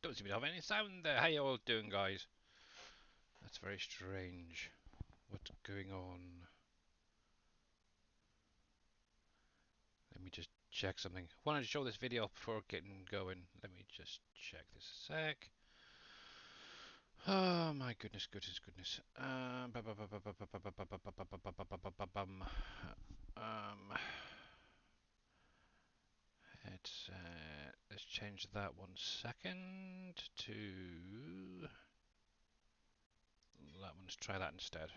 don't seem to have any sound there. How you all doing, guys? That's very strange. What's going on? Let me just check something. I wanted to show this video before getting going. Let me just check this a sec. Oh my goodness, goodness, goodness. Let's change that 1 second to that one. Let's try that instead.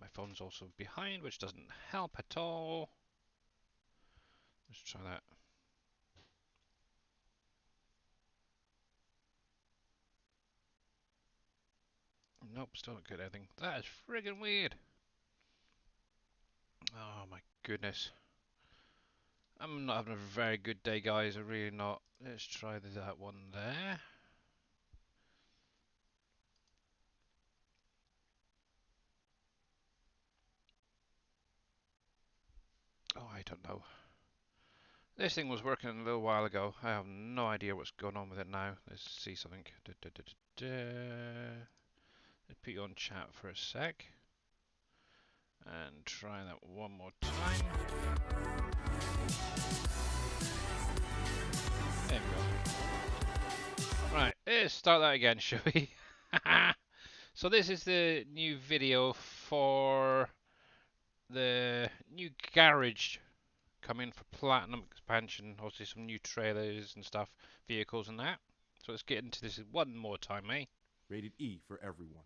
My phone's also behind, which doesn't help at all. Let's try that. Nope, still not good anything. That is friggin' weird. Oh my goodness. I'm not having a very good day, guys. I'm really not. Let's try that one there. Oh, I don't know. This thing was working a little while ago. I have no idea what's going on with it now. Let's see something. Let's put you on chat for a sec. And try that one more time. There we go. Right, let's start that again, shall we? So this is the new video for the new garage coming for Platinum expansion. Obviously some new trailers and stuff, vehicles and that. So let's get into this one more time, eh? Rated E for everyone.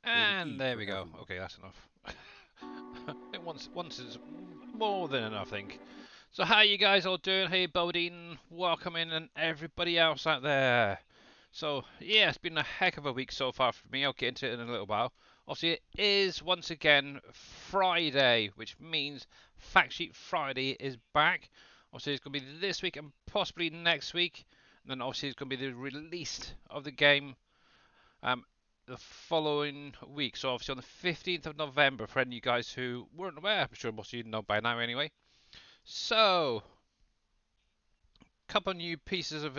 Rated And E there for we go. everyone. Okay, that's enough. I think once is more than enough, I think. So how you guys all doing? Hey Bodine, welcome in, and everybody else out there. So yeah, it's been a heck of a week so far for me. I'll get into it in a little while. Obviously, it is once again Friday, which means Fact Sheet Friday is back. Obviously, it's going to be this week and possibly next week. And then obviously, it's going to be the release of the game um, the following week. So obviously on the 15th of November, for any of you guys who weren't aware, I'm sure most of you know by now anyway. So, a couple of new pieces of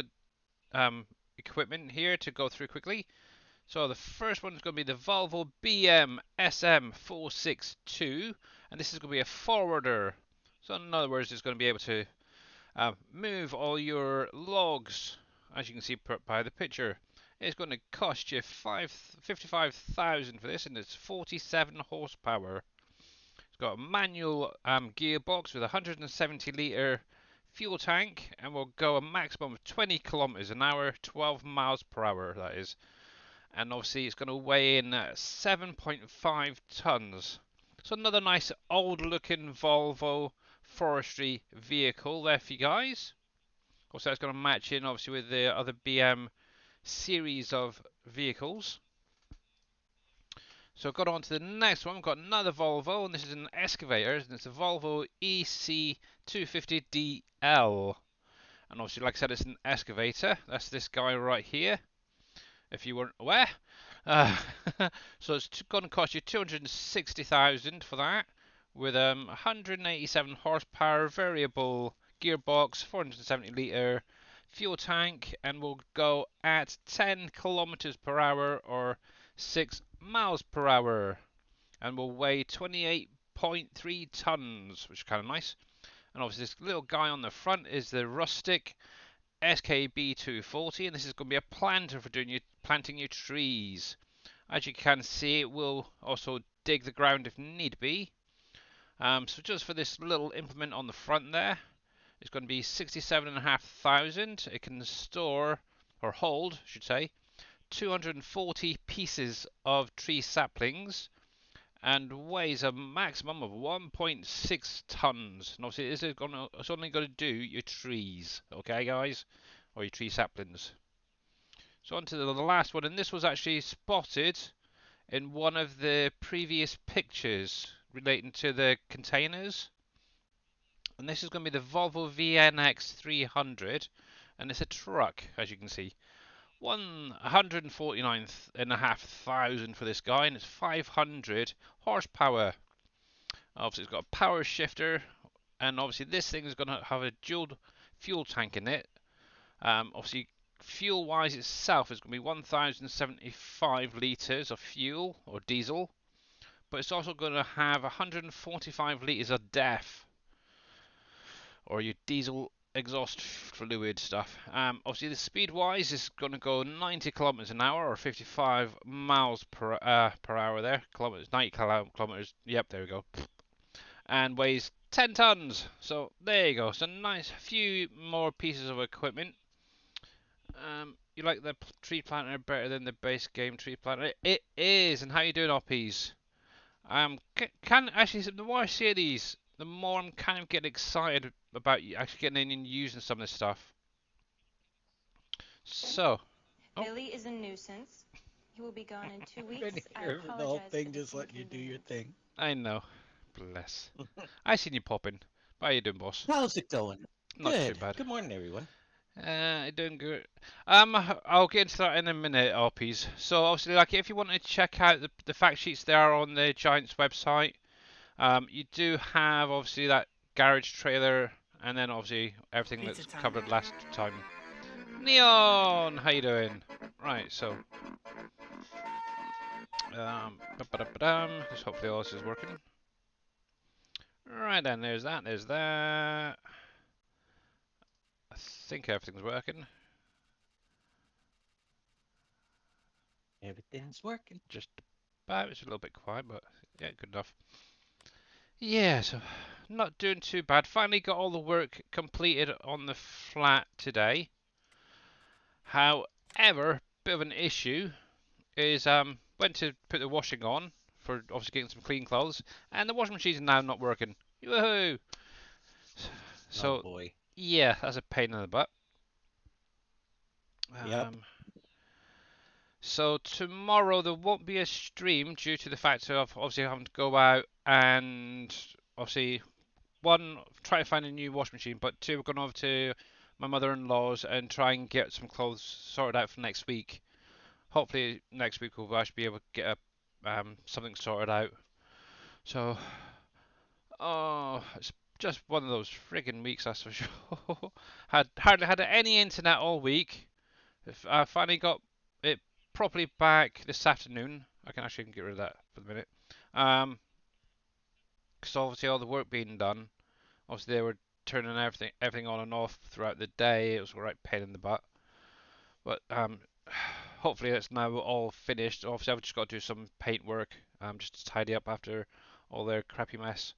equipment here to go through quickly. So the first one is going to be the Volvo BM SM462, and this is going to be a forwarder. So in other words, it's going to be able to move all your logs, as you can see by the picture. It's going to cost you 55,000 for this, and it's 47 horsepower. It's got a manual gearbox with 170 litre fuel tank, and we'll go a maximum of 20 kilometers an hour, 12 miles per hour, that is. And obviously, it's going to weigh in 7.5 tons. So, another nice old looking Volvo forestry vehicle there for you guys. Also, that's going to match in obviously with the other BM series of vehicles. So I've got on to the next one. We've got another Volvo, and this is an excavator, and it's a Volvo EC250DL. And obviously, like I said, it's an excavator. That's this guy right here, if you weren't aware. Uh, so it's going to cost you 260,000 for that, with 187 horsepower, variable gearbox, 470 litre fuel tank, and will go at 10 kilometers per hour or 6 miles per hour, and will weigh 28.3 tons, which is kind of nice. And obviously, this little guy on the front is the Rustic SKB240, and this is going to be a planter for doing your planting your trees. As you can see, it will also dig the ground if need be. So just for this little implement on the front there, it's going to be 67,500. It can store, or hold, I should say, 240 pieces of tree saplings and weighs a maximum of 1.6 tons. And obviously, it's only going to do your trees, okay, guys, or your tree saplings. So on to the last one, and this was actually spotted in one of the previous pictures relating to the containers. And this is going to be the Volvo VNX 300, and it's a truck, as you can see. 149,500 for this guy, and it's 500 horsepower. Obviously, it's got a power shifter, and obviously this thing is going to have a dual fuel tank in it. Obviously, fuel-wise itself is going to be 1,075 litres of fuel, or diesel, but it's also going to have 145 litres of DEF, or your diesel exhaust fluid stuff. Obviously, the speed-wise is going to go 90 kilometers an hour, or 55 miles per hour there. Kilometers, 90 kilometers. Yep, there we go. And weighs 10 tons. So there you go. So nice few more pieces of equipment. You like the tree planter better than the base game tree planter? It is. And how you doing, Oppies? Can actually, the more I see these, the more I'm kind of getting excited about actually getting in and using some of this stuff. So, Billy is a nuisance. He will be gone in 2 weeks. Been I here for the whole apologize thing, for this just letting you do your inconvenience. thing. I know, bless. I seen you popping. How you doing, boss? How's it going? Not Good. too bad. Good morning, everyone. Doing good. I'll get into that in a minute, RPs. So obviously, like, if you want to check out the fact sheets there on the Giants website, you do have obviously that garage trailer, and then obviously everything that's covered last time. Neon, how you doing? Right, so just hopefully all this is working. Right then, there's that, there's that. I think everything's working. Everything's working. Just about. It's a little bit quiet, but yeah, good enough. Yeah, so not doing too bad. Finally got all the work completed on the flat today. However, bit of an issue is went to put the washing on for obviously getting some clean clothes, and the washing machine is now not working. Woohoo! So Oh boy. yeah, that's a pain in the butt. Yep. So tomorrow there won't be a stream due to the fact of obviously having to go out and obviously one, try to find a new washing machine, but two, we're going over to my mother-in-law's and try and get some clothes sorted out for next week. Hopefully next week we'll actually be able to get something sorted out. So, oh, it's just one of those friggin' weeks, that's for sure. Had hardly had any internet all week. I finally got it properly back this afternoon. I can actually get rid of that for the minute. Because obviously all the work being done. Obviously they were turning everything on and off throughout the day. It was a right pain in the butt. But hopefully it's now all finished. Obviously I've just got to do some paint work just to tidy up after all their crappy mess.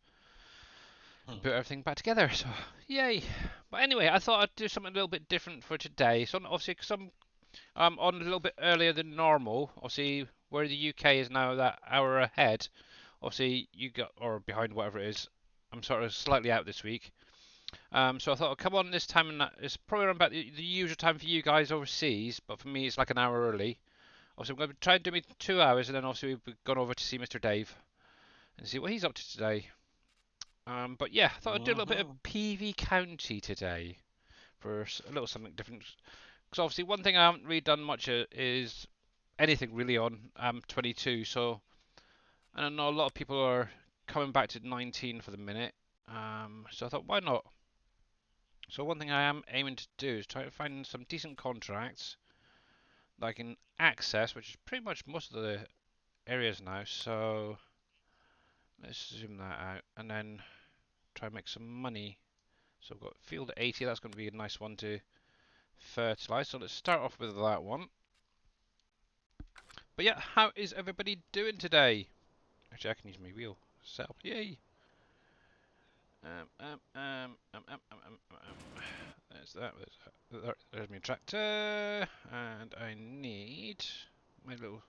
and put everything back together. So yay! But anyway, I thought I'd do something a little bit different for today. So obviously, because I'm on a little bit earlier than normal. Obviously, where the UK is now that hour ahead. Obviously, you got or behind whatever it is. I'm sort of slightly out this week. So I thought I'd come on this time, and it's probably around about the usual time for you guys overseas, but for me it's like an hour early. Obviously, I'm going to try and do me 2 hours, and then obviously we've gone over to see Mr. Dave and see what he's up to today. But yeah, I thought I'd do a little bit of PV County today for a little something different. Because obviously, one thing I haven't really done much is anything really on 22. So I know a lot of people are coming back to 19 for the minute. So I thought, why not? So one thing I am aiming to do is try to find some decent contracts that I can access, which is pretty much most of the areas now. So let's zoom that out and then try and make some money. So I've got field 80, that's going to be a nice one to fertilize. So let's start off with that one. But yeah, how is everybody doing today? Actually, I can use my wheel. Set up, yay! There's that. There's my tractor, and I need my little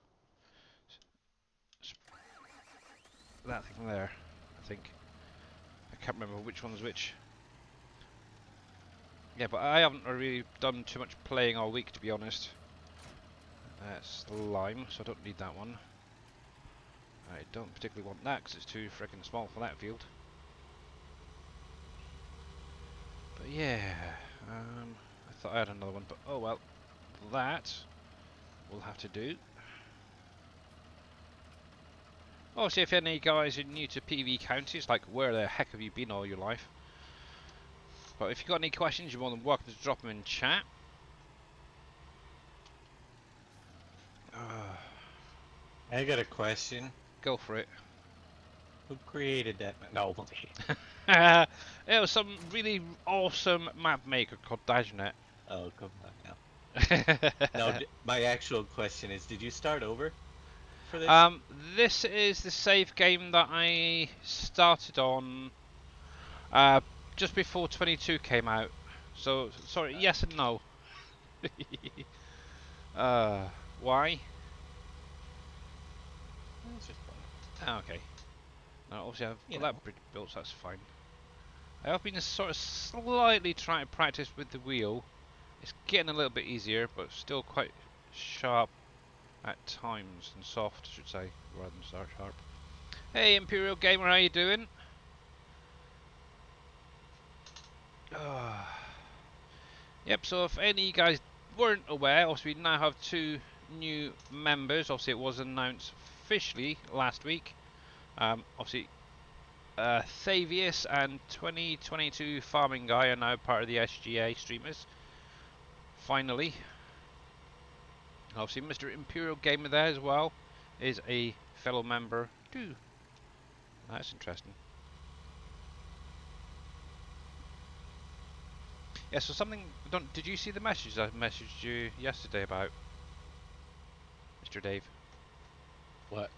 that thing there. I think I can't remember which one's which. Yeah, but I haven't really done too much playing all week, to be honest. That's lime, so I don't need that one. I don't particularly want that because it's too freaking small for that field. But yeah, I thought I had another one, but oh well, that will have to do. Obviously, if any guys are new to PV Counties, like where the heck have you been all your life? But if you've got any questions, you're more than welcome to drop them in chat. I got a question. Go for it. Who created that? No. It was some really awesome map maker called Dajnet. Oh, come on now. No, my actual question is, did you start over for this? This is the save game that I started on just before 22 came out. So, sorry, yes and no. Why? It's just fun. Oh, okay. Now, obviously, I've got that bridge built, so that's fine. I have been sort of slightly trying to practice with the wheel. It's getting a little bit easier, but still quite sharp at times, and soft, I should say, rather than sharp. Hey, Imperial Gamer, how you doing? Yep, so if any of you guys weren't aware, obviously we now have 2 new members. Obviously it was announced officially last week. Obviously Thavius and 2022 Farming Guy are now part of the SGA streamers. Finally. Obviously Mr. Imperial Gamer there as well is a fellow member too. That's interesting. Yeah, so something. Did you see the message I messaged you yesterday about Mr. Dave? What?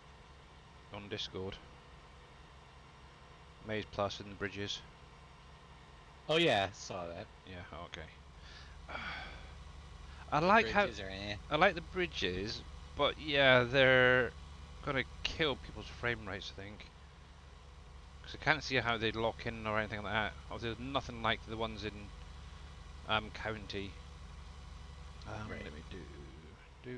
On Discord. Maze Plus and the bridges. Oh yeah, saw that. Yeah. Okay. I like how I like the bridges, but yeah, they're gonna kill people's frame rates, I think. Because I can't see how they lock in or anything like that. Oh, there's nothing like the ones in County. Right. Let me do.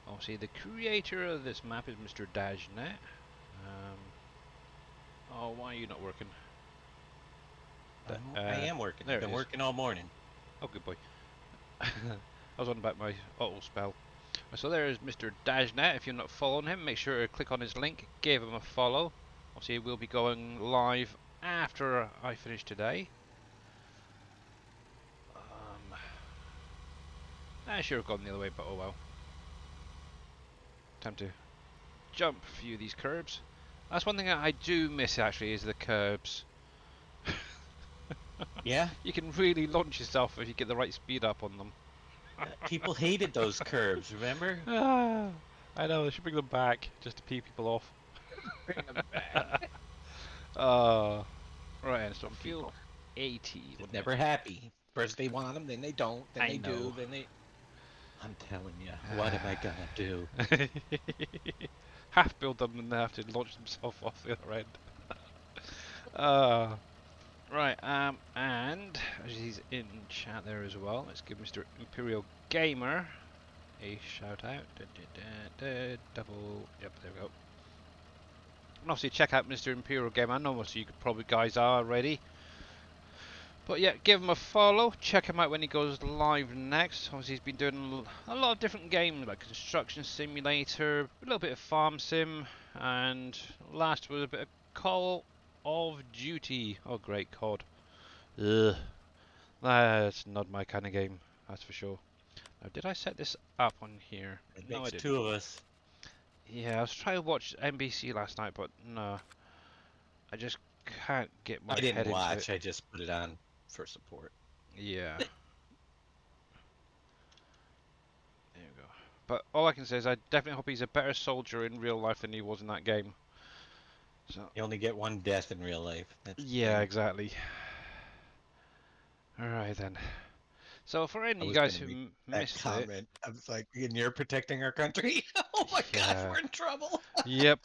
Obviously, the creator of this map is Mr. Dajnet. Oh, why are you not working? I am working. I've been working all morning. Oh, good boy. I was on about my auto spell. So there is Mr. Dajnet. If you're not following him, make sure to click on his link, give him a follow. Obviously, we'll be going live after I finish today. I should have gone the other way, but oh well. Time to jump a few of these curbs. That's one thing that I do miss actually, is the curbs. Yeah? You can really launch yourself if you get the right speed up on them. People hated those curbs, remember? I know, they should bring them back just to pee people off. Bring them back. Some Field people 80. just wouldn't never happy. First they want them, then they don't, then I they do, know. then they. I'm telling you, what am I gonna do? Half build them and they have to launch themselves off the other end. Uh, right, and as he's in chat there as well, let's give Mr. Imperial Gamer a shout out. Double, yep, there we go. And obviously check out Mr. Imperial Gamer. I know most of you probably guys are already. But yeah, give him a follow. Check him out when he goes live next. Obviously, he's been doing a lot of different games like Construction Simulator, a little bit of Farm Sim, and last was a bit of Call of Duty. Oh, great COD. Ugh. That's not my kind of game, that's for sure. Now, did I set this up on here? It No, I makes didn't. two of us. Yeah, I was trying to watch NBC last night, but no. I just can't get my I didn't head into it. watch. I just put it on for support. Yeah. There you go. But all I can say is I definitely hope he's a better soldier in real life than he was in that game. So You only get one death in real life. That's the yeah, thing. exactly. All right then. So for any I of you was guys gonna who make that missed it, comment. I was like, and you're protecting our country? Oh my gosh, yeah, we're in trouble. yep.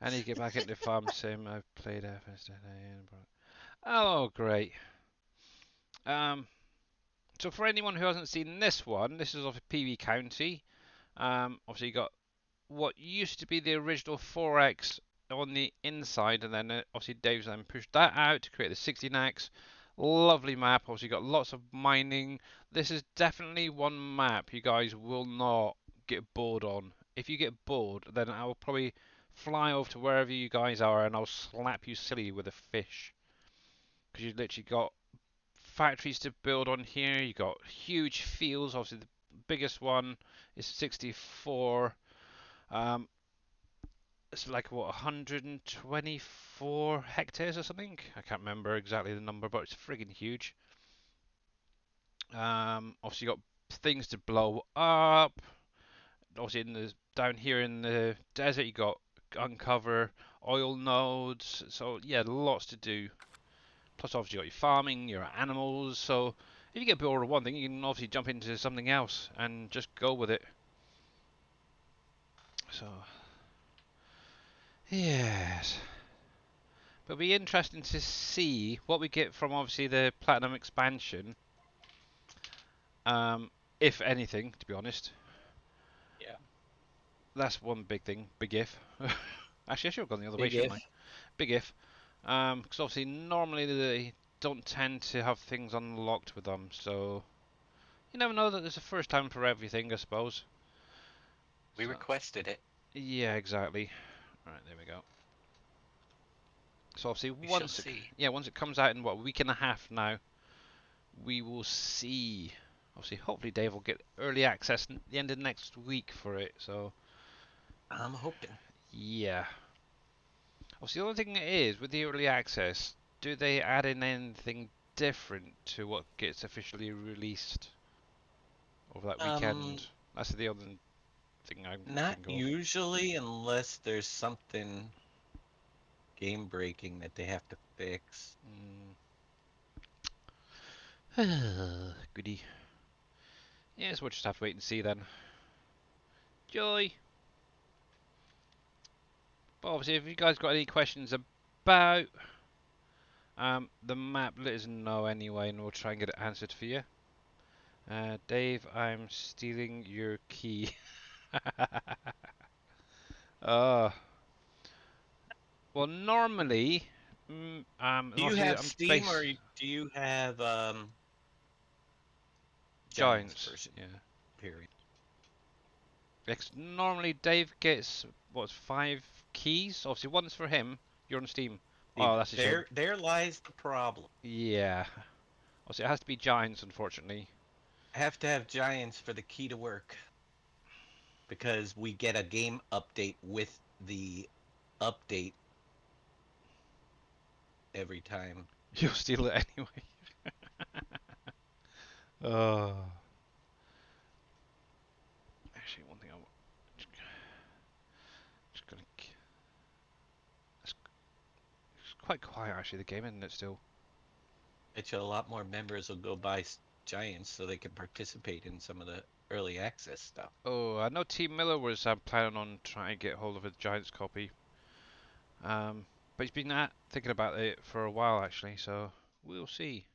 I need to get back into Farm Sim. I've played FS. Oh, great. Um, so for anyone who hasn't seen this one, this is off of PV County. Obviously you got what used to be the original 4X on the inside, and then obviously Dave's then pushed that out to create the 16X. Lovely map. Obviously got lots of mining. This is definitely one map you guys will not get bored on. If you get bored, then I will probably fly over to wherever you guys are and I'll slap you silly with a fish. Because you literally got factories to build on here. You got huge fields. Obviously the biggest one is 64. Um, it's like what 124 hectares or something. I can't remember exactly the number, but it's friggin' huge. Obviously you got things to blow up. Obviously in the down here in the desert you got uncover oil nodes. So yeah, lots to do. Plus obviously you got your farming, your animals. So if you get bored of one thing, you can obviously jump into something else and just go with it. So yes. But it'll be interesting to see what we get from obviously the Platinum expansion. If anything, to be honest. Yeah. That's one big thing. Big if. Actually, I should have gone the other way, Big shouldn't if. I? Big if. Because obviously normally they don't tend to have things unlocked with them, so you never know that there's a first time for everything, I suppose. We So requested it. yeah, exactly. Right, there we go. So obviously We shall see. once it comes out in what, a week and a half now, we will see. Obviously, hopefully Dave will get early access at the end of next week for it. So I'm hoping. yeah. Obviously, the only thing is with the early access, do they add in anything different to what gets officially released over that Um, weekend? That's the other thing I Not think of. usually unless there's something game breaking that they have to fix. Goody. Yes, we'll just have to wait and see then. Joy. But obviously, if you guys got any questions about the map, let us know anyway, and we'll try and get it answered for you. Dave, I'm stealing your key. uh, well, normally, Do you obviously have I'm Steam or based do you have Giants Giants. version? Yeah. Period. Normally Dave gets what's 5 keys. Obviously, one's for him. You're on Steam. See, Oh, that's a shame. there lies the problem. Yeah. Obviously, it has to be Giants, unfortunately. I have to have Giants for the key to work because we get a game update with the update every time. You'll steal it anyway. Oh. Actually, one thing just gonna let's quite quiet actually. The game, isn't it? Still. Bet you a lot more members will go buy Giants so they can participate in some of the early access stuff. Oh, I know T Miller was planning on trying to get hold of a Giants copy. But he's been thinking about it for a while actually. So we'll see.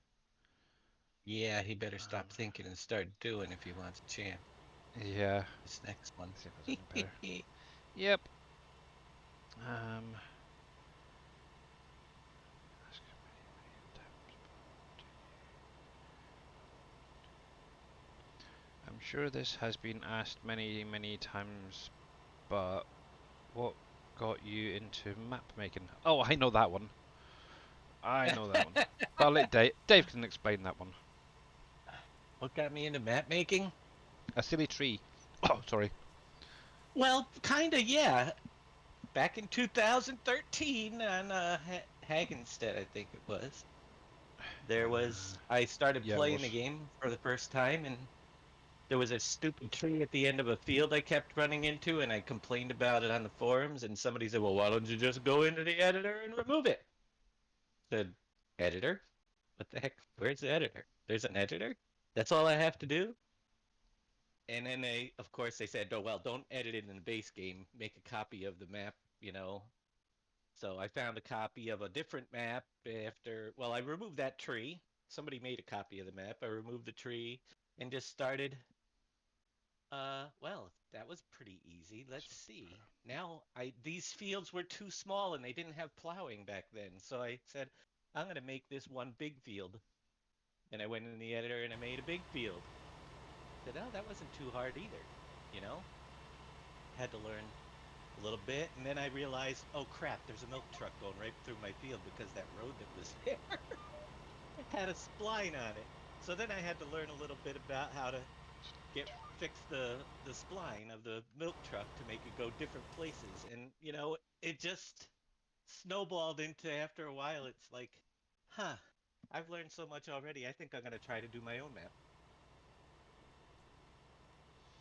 Yeah, he better Um, stop thinking and start doing if he wants a champ. yeah. This next one. See if there's anything better. Yep. Um. I'm sure this has been asked many, many times, but what got you into map making? Oh, I know that one. I know that one. But I'll let Dave. Dave can explain that one. What got me into map making? A silly tree. Oh, sorry. Well, kinda, yeah. Back in 2013 on Hagenstead, I think it was. I started Yeah, it playing was. the game for the first time, and there was a stupid tree at the end of a field I kept running into, and I complained about it on the forums, and somebody said, well, why don't you just go into the editor and remove it? Said, editor? What the heck? Where's the editor? There's an editor? That's all I have to do? And then of course, they said, oh, well, don't edit it in the base game. Make a copy of the map, you know. So I found a copy of a different map well, I removed that tree. Somebody made a copy of the map. I removed the tree and just started. Well, that was pretty easy. Let's see. Now, these fields were too small and they didn't have plowing back then. So I said, I'm going to make this one big field. And I went in the editor and I made a big field. Said, oh, that wasn't too hard either, you know? Had to learn a little bit, and then I realized, oh crap, there's a milk truck going right through my field because that road that was there had a spline on it. So then I had to learn a little bit about how to fix the spline of the milk truck to make it go different places. And you know, it just snowballed into, after a while, it's like, huh, I've learned so much already. I think I'm gonna try to do my own map.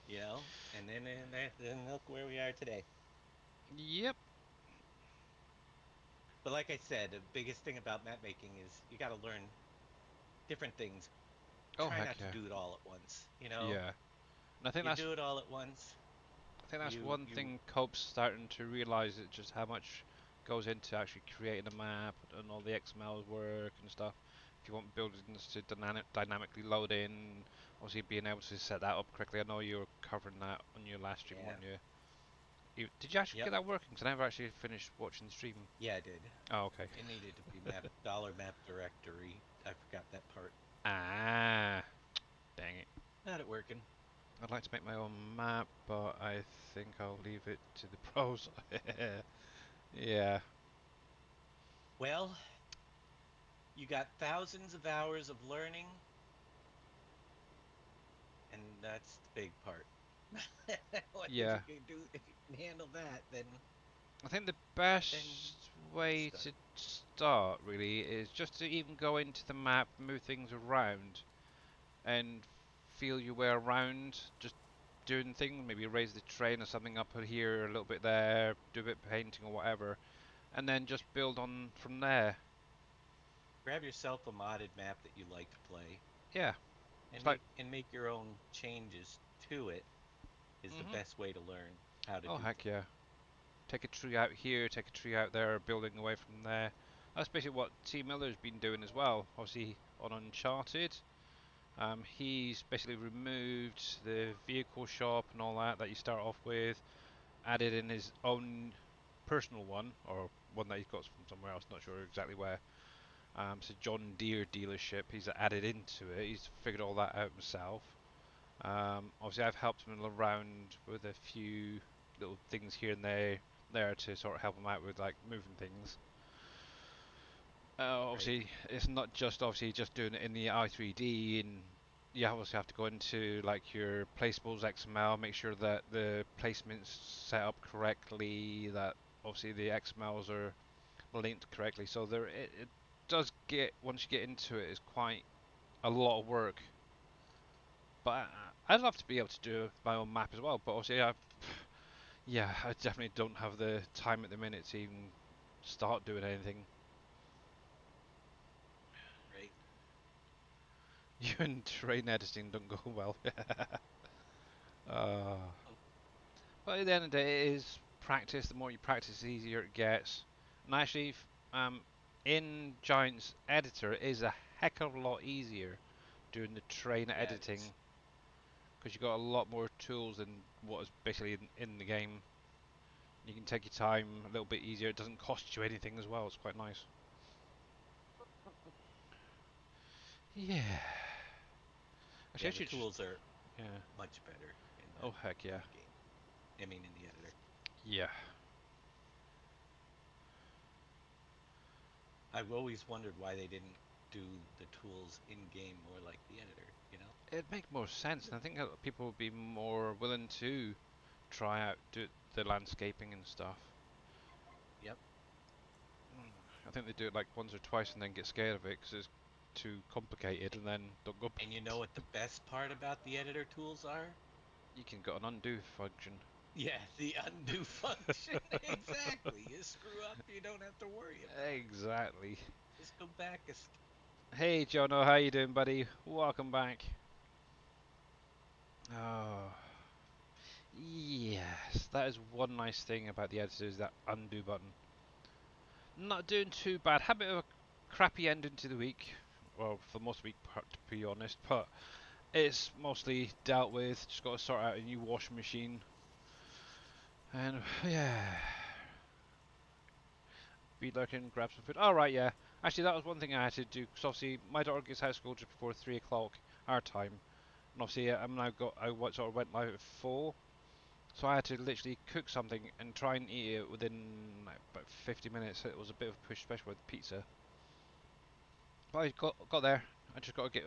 You know, and then look where we are today. Yep. But like I said, the biggest thing about map making is you got to learn different things. Oh, Try heck not yeah. to do it all at once. You know, Yeah. And I think you that's do it all at once. one thing Cope's starting to realise is just how much goes into actually creating a map and all the XML work and stuff. If you want buildings to dynamically load in, obviously being able to set that up correctly. I know you were covering that on your last stream, Yeah. weren't you? Did you actually Yep. get that working? Because I never actually finished watching the stream. Yeah, I did. Oh, okay. It needed to be dollar map directory. I forgot that part. Ah, dang it. Not it working. I'd like to make my own map, but I think I'll leave it to the pros. Yeah. Well, you got thousands of hours of learning, and that's the big part. Yeah. If you can if you can handle that, then I think the best way start. to start really is just to even go into the map, move things around, and feel your way around, just doing things, maybe raise the train or something up here, a little bit there, do a bit of painting or whatever, and then just build on from there. Grab yourself a modded map that you like to play, Yeah. and It's like, make your own changes to it. Is the mhm. best way to learn how to Oh do heck things. yeah. Take a tree out here, take a tree out there, building away from there. That's basically what T Miller's been doing as well. Obviously on Uncharted, he's basically removed the vehicle shop and all that you start off with, added in his own personal one, or one that he's got from somewhere else, not sure exactly where. So John Deere dealership, he's added into it. He's figured all that out himself. Obviously, I've helped him around with a few little things here and there to sort of help him out with like moving things. Obviously, it's not just obviously just doing it in the i3D, and you obviously have to go into like your placeables XML, make sure that the placement's set up correctly, that obviously the XMLs are linked correctly. So it does get, once you get into it, it's quite a lot of work. But I'd love to be able to do my own map as well. But obviously, yeah, I definitely don't have the time at the minute to even start doing anything. You and train editing don't go well. uh, but at the end of the day, it is practice. The more you practice, the easier it gets. And actually, in Giant's editor, it is a heck of a lot easier doing the train Yeah, it editing is. because you've got a lot more tools than what is basically in the game. You can take your time a little bit easier. It doesn't cost you anything as well. It's quite nice. Yeah. Actually, Yeah, I the should just. tools are Yeah. much better in Oh heck in yeah. the game. I mean, in the editor. Yeah. I've always wondered why they didn't do the tools in game more like the editor. You know? It'd make more sense, and I think that people would be more willing to try out the landscaping and stuff. Yep. I think they do it like once or twice and then get scared of it because it's too complicated and then don't go. And you know what the best part about the editor tools are? You can got an undo function. Yeah, the undo function. Exactly. You screw up, you don't have to worry about it. Exactly. Just go back a Hey Jono, how you doing, buddy? Welcome back. Oh, yes, that is one nice thing about the editor is that undo button. Not doing too bad. Had a bit of a crappy ending to the week. Well, for most of the week, to be honest, but it's mostly dealt with. Just got to sort out a new washing machine. And yeah, be lurking, grab some food. Alright, yeah. Actually, that was one thing I had to do, because obviously my daughter gets out of school just before 3 o'clock our time. And obviously sort of went live at 4. So I had to literally cook something and try and eat it within like, about 50 minutes. It was a bit of a push, especially with pizza. But I got there. I just got to get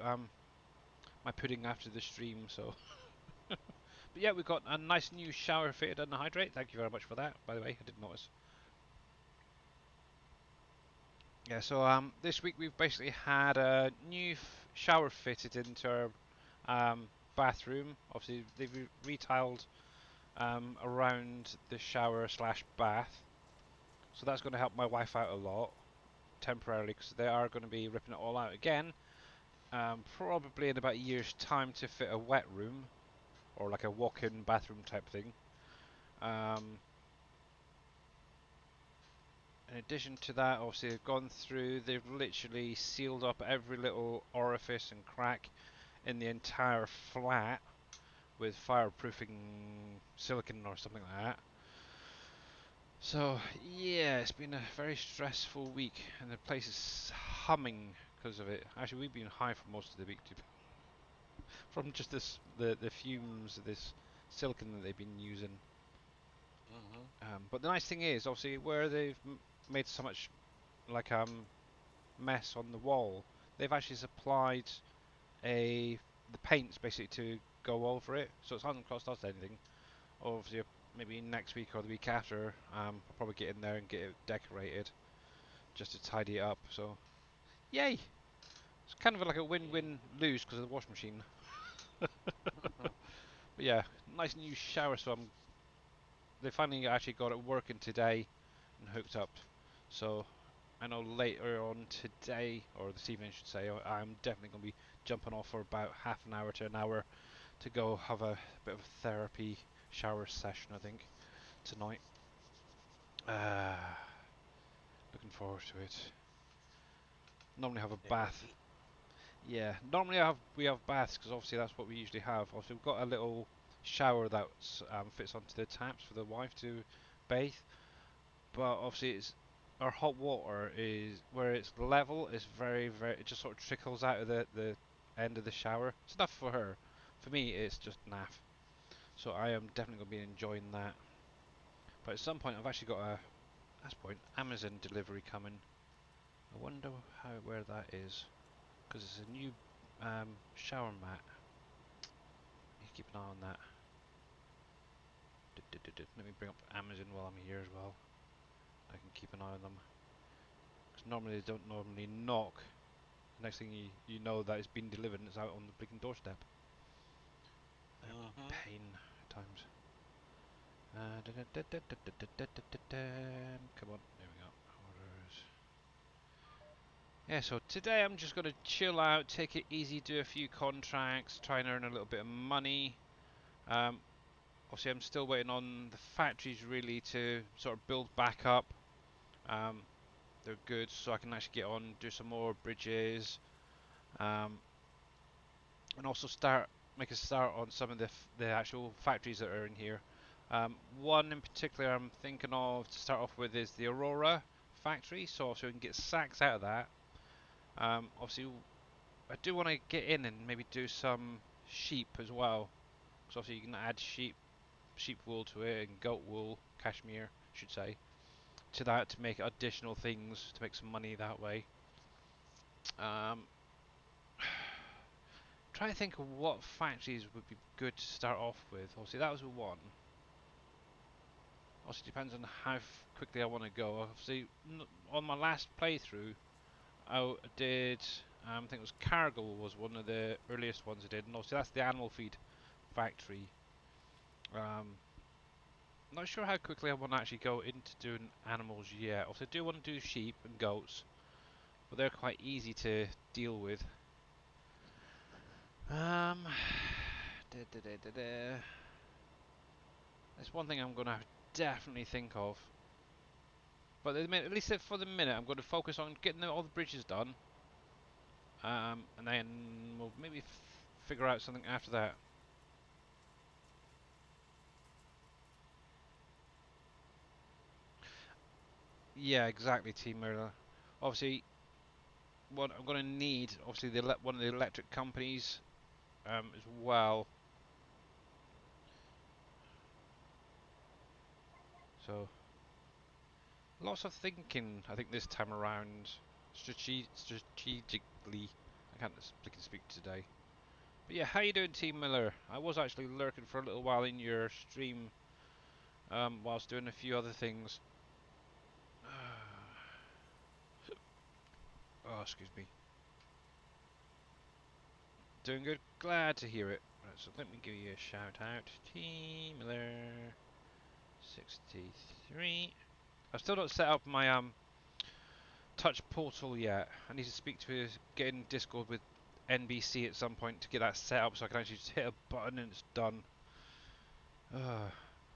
my pudding after the stream, so. But yeah, we've got a nice new shower fitted on the Hydrate. Thank you very much for that, by the way. I didn't notice. Yeah, so this week we've basically had a new shower fitted into our bathroom. Obviously, they've retiled around the shower slash bath. So that's going to help my wife out a lot temporarily because they are going to be ripping it all out again. Probably in about a year's time to fit a wet room or like a walk-in bathroom type thing. In addition to that, obviously they've gone through, they've literally sealed up every little orifice and crack in the entire flat with fireproofing silicone or something like that. So yeah, it's been a very stressful week and the place is humming because of it. Actually, we've been high for most of the week from just the fumes of this silicone that they've been using. But the nice thing is, obviously, where they've made so much like mess on the wall, they've actually supplied the paints basically to go over it, so it hasn't cost us anything. Obviously, maybe next week or the week after, I'll probably get in there and get it decorated just to tidy it up. So, yay! It's kind of like a win-win lose because of the washing machine. But yeah, nice new shower. So they finally actually got it working today and hooked up. So I know later on today, or this evening I should say, I'm definitely going to be jumping off for about half an hour to an hour to go have a bit of a therapy shower session, I think, tonight. Looking forward to it. Normally have a Yeah, bath. Yeah, normally we have baths because obviously that's what we usually have. Obviously we've got a little shower that fits onto the taps for the wife to bathe, but obviously it's our hot water is where it's level. It's very it just sort of trickles out of the end of the shower. It's enough for her. For me, it's just naff. So I am definitely going to be enjoying that. But at some point, I've actually got Amazon delivery coming. I wonder where that is because it's a new shower mat. You keep an eye on that. Let me bring up Amazon while I'm here as well. I can keep an eye on them. Because normally they don't normally knock. Next thing you know that it's been delivered and it's out on the freaking doorstep. Pain at times. Come on, there we go. Orders. Yeah, so today I'm just going to chill out, take it easy, do a few contracts, try and earn a little bit of money. Obviously I'm still waiting on the factories really to sort of build back up. They're good, so I can actually get on, do some more bridges, and also make a start on some of the actual factories that are in here. One in particular I'm thinking of to start off with is the Aurora factory, so we can get sacks out of that. Obviously, I do want to get in and maybe do some sheep as well, because obviously you can add sheep wool to it and goat wool, cashmere, I should say, to that to make additional things to make some money that way. Try to think of what factories would be good to start off with. Obviously that was one. Also depends on how quickly I want to go. Obviously on my last playthrough I did, I think it was Cargill was one of the earliest ones I did, and obviously that's the animal feed factory. Not sure how quickly I want to actually go into doing animals yet. Also I do want to do sheep and goats, but they're quite easy to deal with. That's one thing I'm going to definitely think of. But at least for the minute, I'm going to focus on getting all the bridges done. And then we'll maybe figure out something after that. Yeah, exactly, Team Murder. Obviously, what I'm going to need, obviously, one of the electric companies as well. So, lots of thinking, I think, this time around, strategically. I can't speak today. But yeah, how you doing, Team Miller? I was actually lurking for a little while in your stream, whilst doing a few other things. Oh, excuse me. Doing good? Glad to hear it. Right, so let me give you a shout out. Team Miller 63. I've still not set up my touch portal yet. I need to speak to get in Discord with NBC at some point to get that set up so I can actually just hit a button and it's done. I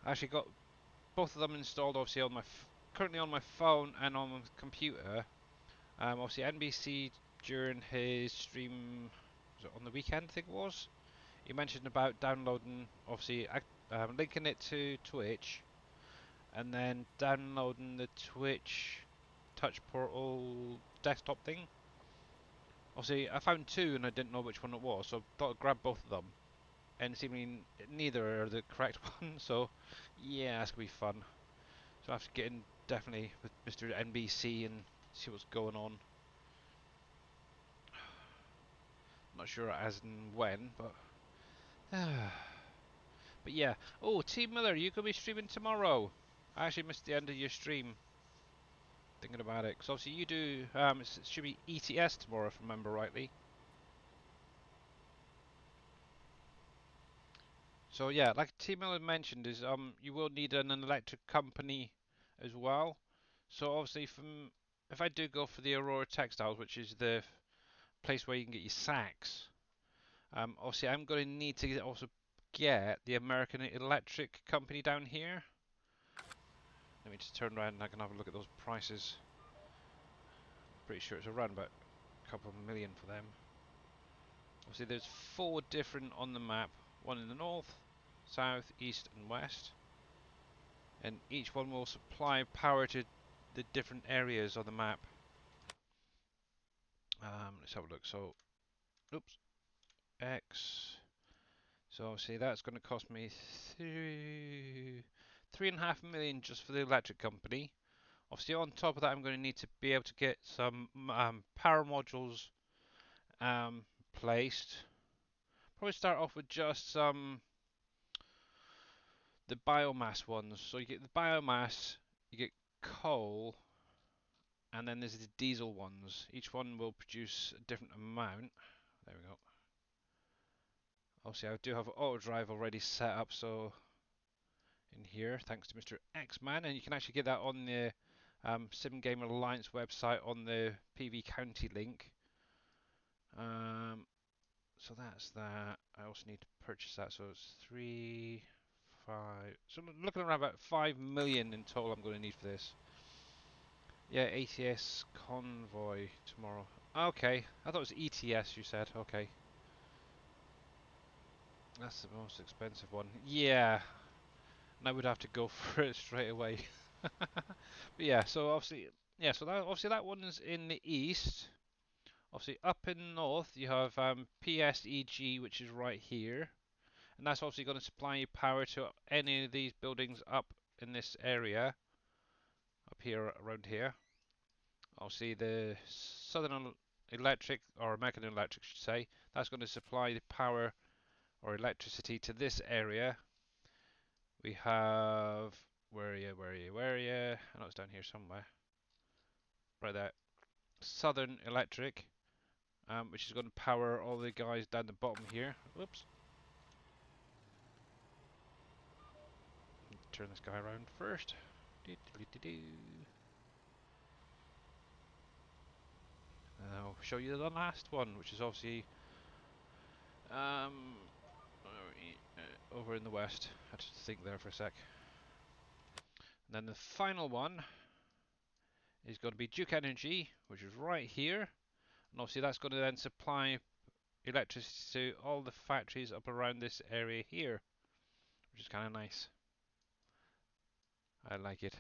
actually got both of them installed obviously on my currently on my phone and on my computer. Obviously NBC during his stream, was it on the weekend I think it was? He mentioned about downloading, obviously linking it to Twitch and then downloading the Twitch touch portal desktop thing. Obviously I found two and I didn't know which one it was, so I thought I'd grab both of them. And seemingly neither are the correct one, so yeah, that's gonna be fun. So I have to get in definitely with Mr. NBC and see what's going on. Not sure as and when, but but yeah. Oh, Team Miller, you gonna be streaming tomorrow? I actually missed the end of your stream. Thinking about it, because obviously you do. It should be ETS tomorrow, if I remember rightly. So yeah, like Team Miller mentioned, is you will need an electric company as well. So obviously, if I do go for the Aurora Textiles, which is the place where you can get your sacks, obviously I'm going to need to also get the American Electric Company down here. Let me just turn around and I can have a look at those prices. Pretty sure it's around about a couple of million for them. Obviously there's four different on the map, one in the north, south, east and west. And each one will supply power to the different areas on the map. Let's have a look. So, oops, X. So obviously that's going to cost me 3.5 million just for the electric company. Obviously on top of that I'm going to need to be able to get some power modules placed. Probably start off with just some the biomass ones. So you get the biomass, you get coal, and then there's the diesel ones. Each one will produce a different amount. There we go. Obviously I do have auto drive already set up, so in here, thanks to Mr. X-Man, and you can actually get that on the Sim Gamer Alliance website on the PV County link. So that's that. I also need to purchase that. So it's 3, 5. So I'm looking around about 5 million in total. I'm going to need for this. Yeah, ATS convoy tomorrow. Okay, I thought it was ETS. You said okay. That's the most expensive one. Yeah, and I would have to go for it straight away. But yeah, so obviously, yeah, so that one's in the east. Obviously, up in north you have PSEG, which is right here, and that's obviously going to supply power to any of these buildings up in this area, up here around here. Obviously, the Southern Electric, or American Electric, should say, that's going to supply the power or electricity to this area. We have where are you? I know it's down here somewhere. Right there. Southern Electric, which is going to power all the guys down the bottom here. Whoops. Turn this guy around first. And I'll show you the last one, which is obviously over in the west. I had to think there for a sec. And then the final one is going to be Duke Energy, which is right here. And obviously that's going to then supply electricity to all the factories up around this area here, which is kind of nice. I like it.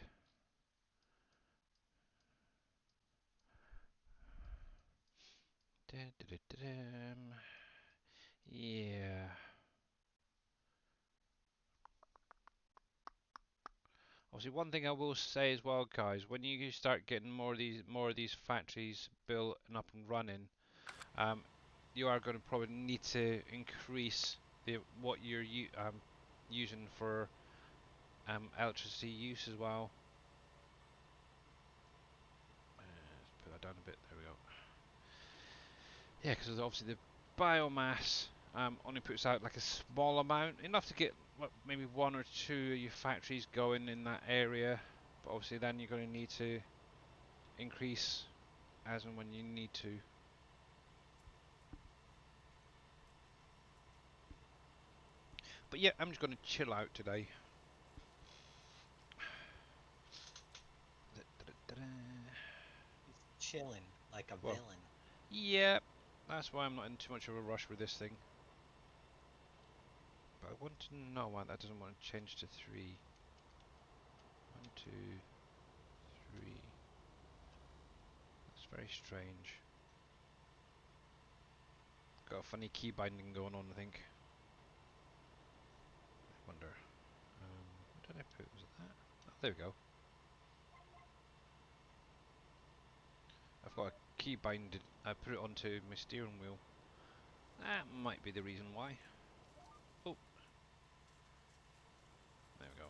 Yeah. Obviously, one thing I will say as well, guys, when you start getting more of these factories built and up and running, you are going to probably need to increase what you're using for electricity use as well. Let's put that down a bit. There we go. Yeah, because obviously the biomass only puts out like a small amount, enough to get maybe 1 or 2 of your factories going in that area. But obviously then you're going to need to increase as and when you need to. But yeah, I'm just going to chill out today. He's chilling like a Well, villain. yeah, that's why I'm not in too much of a rush with this thing. But I want to know why that doesn't want to change to 3. 1, 2, 3. That's very strange. Got a funny key binding going on, I think. I wonder. What did I put? Was it that? Oh, there we go. I've got a key binded. I put it onto my steering wheel. That might be the reason why. Oh, there we go.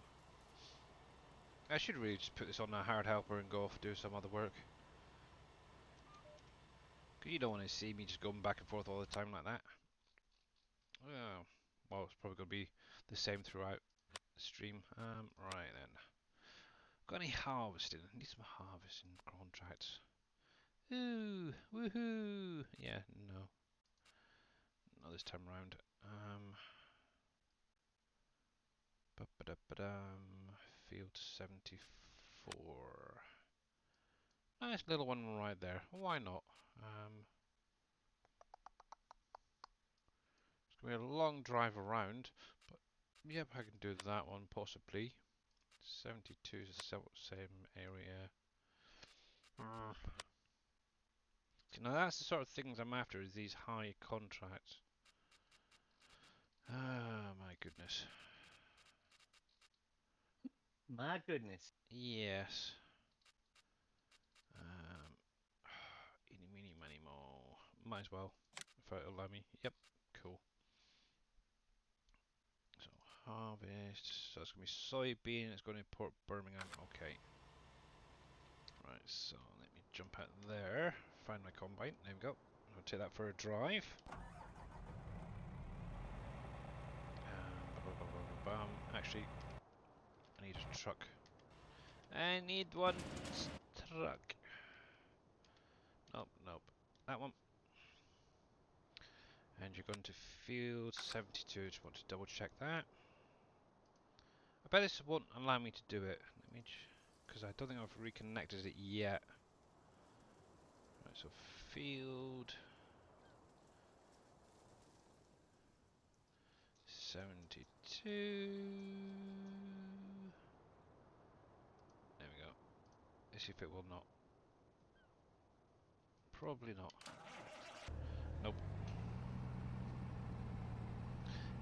I should really just put this on a hard helper and go off do some other work. Cause you don't want to see me just going back and forth all the time like that. Oh, well, it's probably going to be the same throughout the stream. Right then. Got any harvesting? I need some harvesting contracts. Ooh, woohoo! Yeah, no. Not this time round. Field 74. Nice little one right there. Why not? It's going to be a long drive around, but yep, I can do that one possibly. 72 is the same area. You know, that's the sort of things I'm after, is these high contracts. Ah, my goodness. My goodness. Yes. Eeny, meeny, miny, mo. Might as well, if it'll allow me. Yep, cool. So, harvest. So, it's going to be soybean. It's going to Port Birmingham. Okay. Right, so let me jump out there. Find my combine. There we go. I'll take that for a drive. Actually, I need a truck. I need one. truck. Nope, nope. That one. And you're going to field 72. Just want to double check that. I bet this won't allow me to do it. Let me, because I don't think I've reconnected it yet. Right, so field 72. There we go. Let's see if it will not. Probably not. Nope.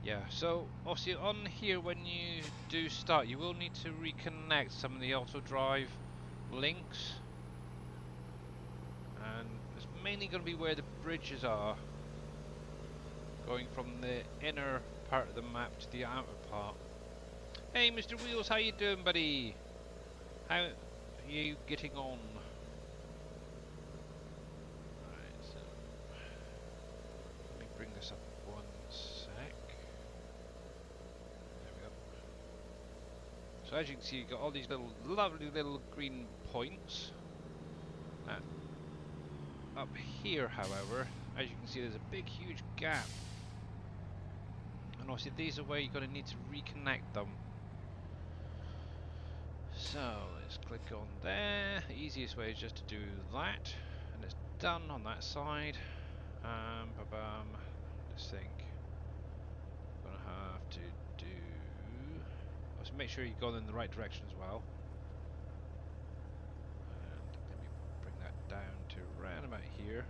Yeah, so obviously on here when you do start you will need to reconnect some of the auto drive links, and it's mainly going to be where the bridges are, going from the inner part of the map to the outer part. Hey Mr. Wheels, how you doing, buddy? How are you getting on? Right, so let me bring this up one sec. There we go. So as you can see, you've got all these little lovely little green points. Up here, however, as you can see, there's a big huge gap. And obviously these are where you're going to need to reconnect them. So let's click on there. The easiest way is just to do that, and it's done on that side. Let's think. We're gonna have to do. Also, make sure you're going in the right direction as well. And let me bring that down to right about here.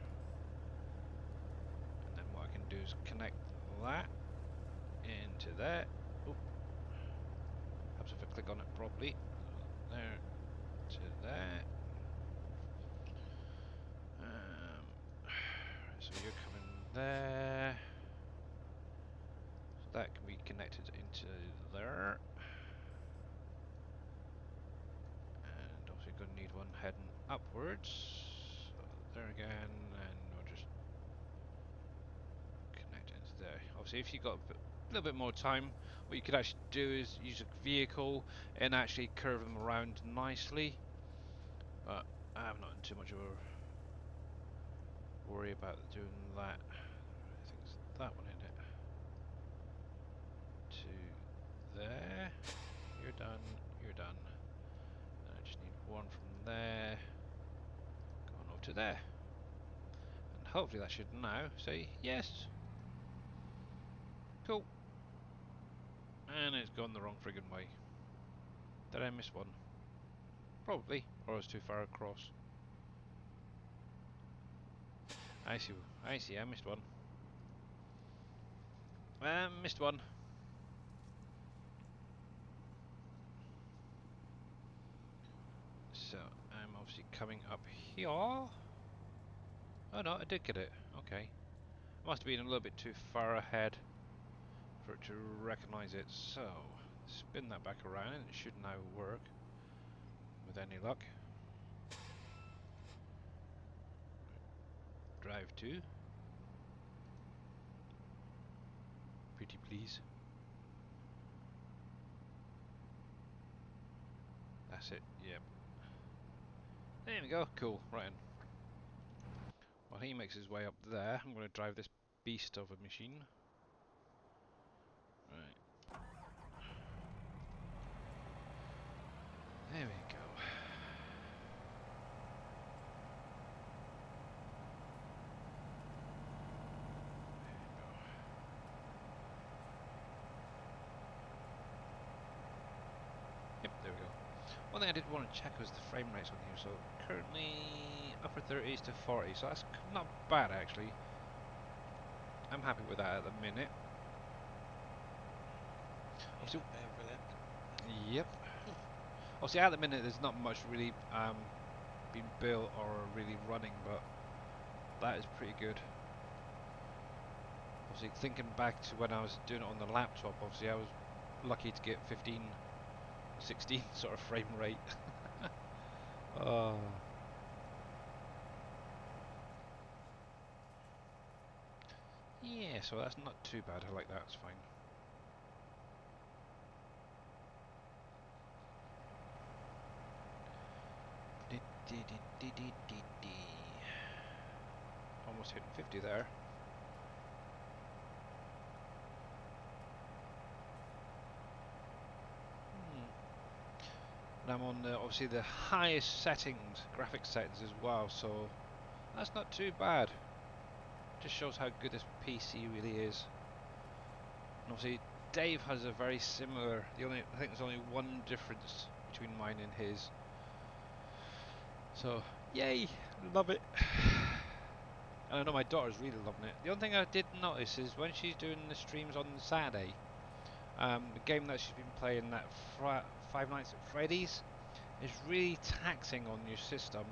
And then what I can do is connect that into that. Oh, helps if I click on it properly. So there to that. So you're coming there. So that can be connected into there. And also you're going to need one heading upwards. So there again, and we'll just connect it into there. Obviously, if you've got a little bit more time, what you could actually do is use a vehicle and actually curve them around nicely. But I'm not in too much of a worry about doing that. I think it's that one, isn't it? To there. You're done. You're done. And I just need one from there going over to there. And hopefully that should now say yes. Cool. And it's gone the wrong friggin' way. Did I miss one? Probably. Or I was too far across. I see. I see. I missed one. Missed one. So I'm obviously coming up here. Oh no, I did get it. Okay. Must have been a little bit too far ahead for it to recognise it. So spin that back around and it should now work with any luck. Drive to. Pretty please. That's it. Yep. There we go. Cool. Right in. While he makes his way up there, I'm going to drive this beast of a machine. Right. There we go. Yep, there we go. One thing I did want to check was the frame rates on here. So currently upper 30s to 40, so that's not bad actually. I'm happy with that at the minute. Yeah, not bad for that. Yep. Obviously at the minute there's not much really being built or really running, but that is pretty good. Obviously thinking back to when I was doing it on the laptop, obviously I was lucky to get 15, 16 sort of frame rate. Oh. Yeah, so that's not too bad. I like that. It's fine. Almost hitting 50 there. And I'm on obviously the highest settings, graphics settings as well, so that's not too bad. Just shows how good this PC really is. And obviously Dave has a very similar, I think there's only one difference between mine and his. So, yay, love it. And I know my daughter's really loving it. The only thing I did notice is when she's doing the streams on Saturday, the game that she's been playing, that Five Nights at Freddy's, is really taxing on your system.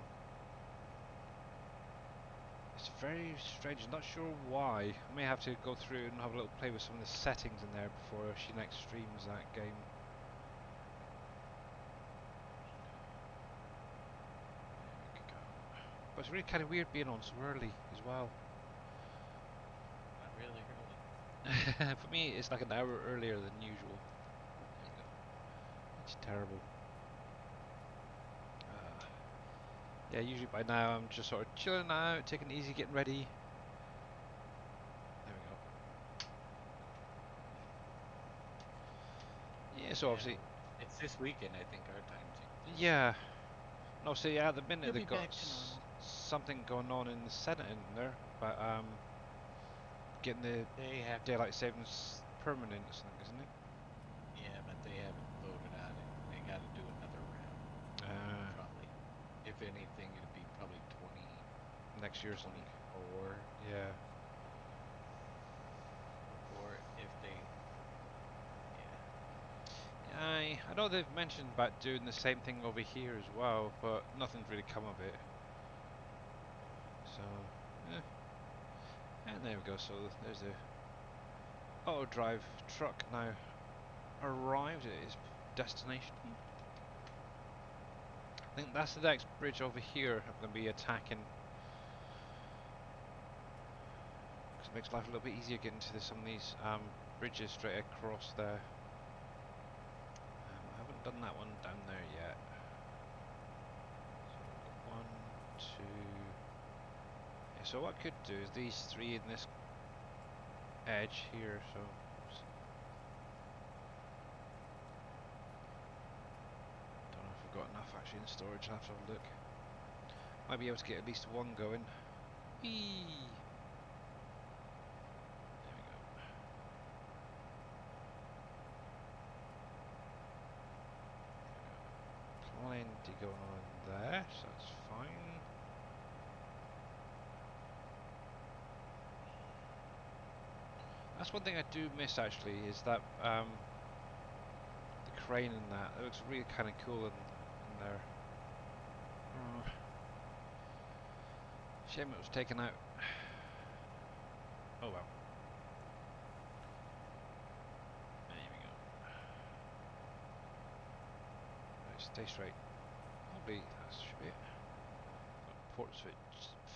It's very strange, I'm not sure why. I may have to go through and have a little play with some of the settings in there before she next streams that game. But it's really kind of weird being on so early as well. Not really early. For me, it's like an hour earlier than usual. There you go. It's terrible. Yeah, usually by now I'm just sort of chilling out, taking it easy, getting ready. There we go. Yeah, so Yeah. obviously, It's this weekend, I think, our time change. yeah. No, see, at the minute You'll they've be got back to normal. something going on in the Senate in there, but getting the They have, daylight savings permanent or something, isn't it? yeah, but they haven't voted on it. They got to do another round, probably. If anything, it'd be probably Next year or something. 2024, Yeah. or if they, yeah. I know they've mentioned about doing the same thing over here as well, but nothing's really come of it. So, and there we go. So there's a auto drive truck now arrived at its destination. I think that's the next bridge over here I'm going to be attacking. Because it makes life a little bit easier getting to some of these bridges straight across there. I haven't done that one down there yet. So we've got 1, 2. Yeah, so what I could do is these three in this edge here. So don't know if we've got enough actually in storage. I'll have to have a look. Might be able to get at least one going. Whee! There we go. Plenty going on there, so that's fine. That's one thing I do miss actually, is that the crane and that. It looks really kind of cool in there. Shame it was taken out. Oh well. There we go. Right, stay straight. Probably that should be it. Got Port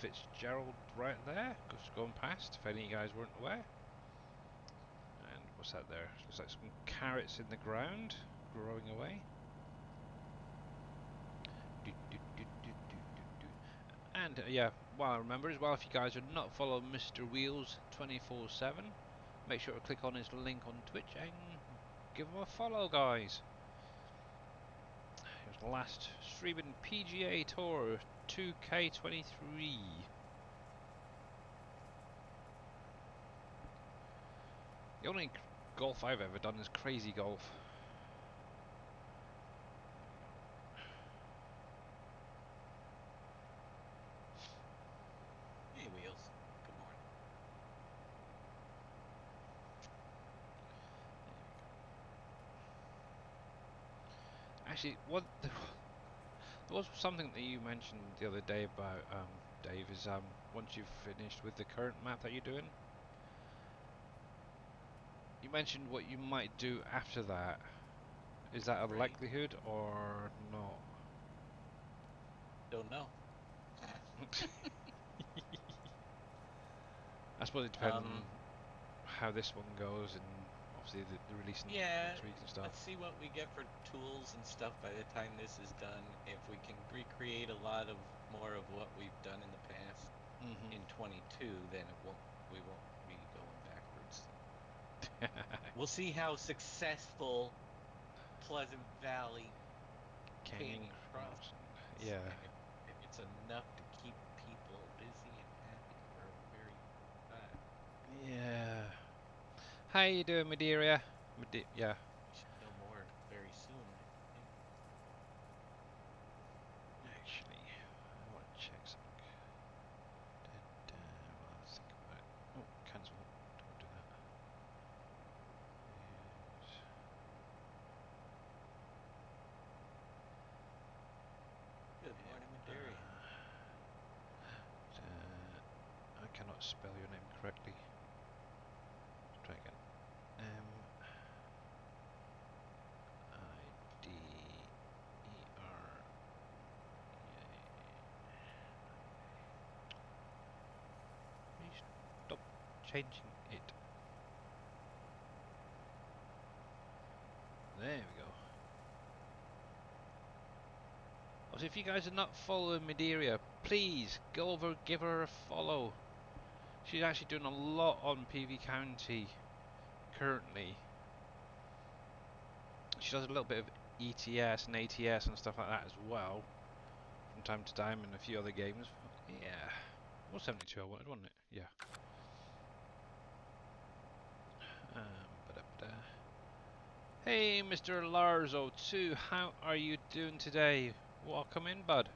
Fitzgerald right there, just going past, if any of you guys weren't aware. And what's that there? Looks like some carrots in the ground, growing away. And yeah, while I remember as well, if you guys are not following Mr. Wheels 24/7, make sure to click on his link on Twitch and give him a follow, guys. It was the last streaming PGA Tour 2K23. The only golf I've ever done is crazy golf. Hey, Wheels. Good morning. Actually, there was something that you mentioned the other day about Dave, is once you've finished with the current map that you're doing, you mentioned what you might do after that. Is that a Right. likelihood or not? Don't know. I suppose it depends on how this one goes, and obviously the releasing Yeah, next week and stuff. let's see what we get for tools and stuff by the time this is done. If we can recreate a lot of more of what we've done in the past Mhm. in 22, then we won't be going backwards. We'll see how successful Pleasant Valley Canyon Canyon Crossing. Crossing is, Yeah. and if it's enough to keep people busy and happy for a very long time. Yeah. How you doing, Madeira? Yeah. We should know more very soon, I think. Actually, I want to check something. Well, let's think about it. Oh, cancel. Don't do that. Yes. Good morning, Madarian. I cannot spell your name correctly. Let's try again. Mider. Please stop changing it. There we go. Also, if you guys are not following Madeira, please go over, give her a follow. She's actually doing a lot on PV County currently. She does a little bit of ETS and ATS and stuff like that as well, from time to time, and a few other games. Yeah, 172 I wanted, wasn't it? Yeah. Ba-da-ba-da. Hey, Mr. Larzo2, how are you doing today? Welcome in, bud.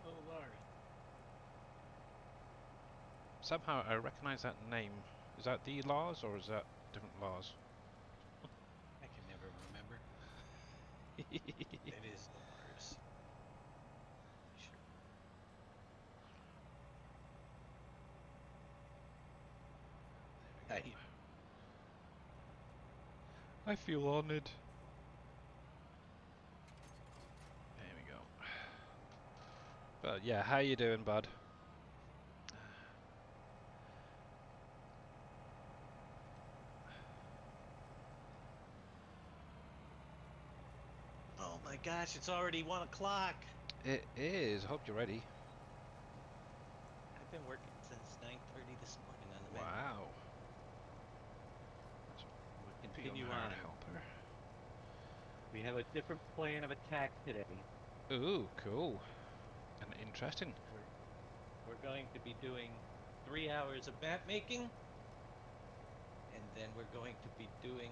Oh, Lars. Somehow I recognise that name. Is that the Lars or is that different Lars? I can never remember. It is Lars. Sure. I, I feel honoured. There we go. But yeah, how you doing, bud? oh my gosh, it's already 1 o'clock. It is. Hope you're ready. I've been working since 9:30 this morning on the map. Wow. We'll Put you continue hard on. helper. We have a different plan of attack today. Ooh, cool. And interesting. We're going to be doing 3 hours of map making, and then we're going to be doing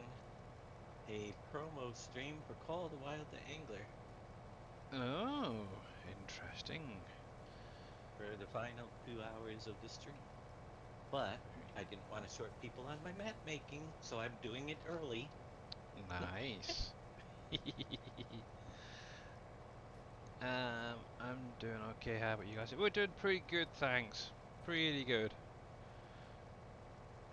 a promo stream for Call of the Wild the Angler Oh, interesting. for the final 2 hours of the stream. But I didn't want to short people on my map making, so I'm doing it early. Nice. I'm doing okay. How about you guys? We're doing pretty good, thanks. Pretty good.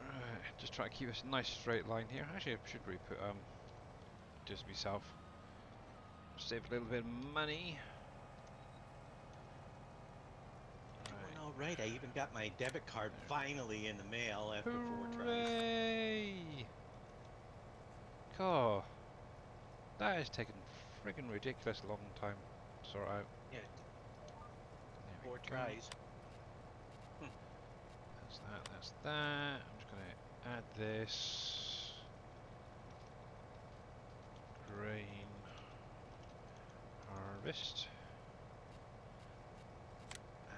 Right, just try to keep a nice straight line here. Actually, I should really put just myself. Save a little bit of money. Doing all right. I even got my debit card finally in the mail after 4 tries. Hooray! God, that has taken friggin' ridiculous long time to sort out. Yeah, There we 4 go. tries. That's that, that's that. I'm just gonna add this. Grain harvest.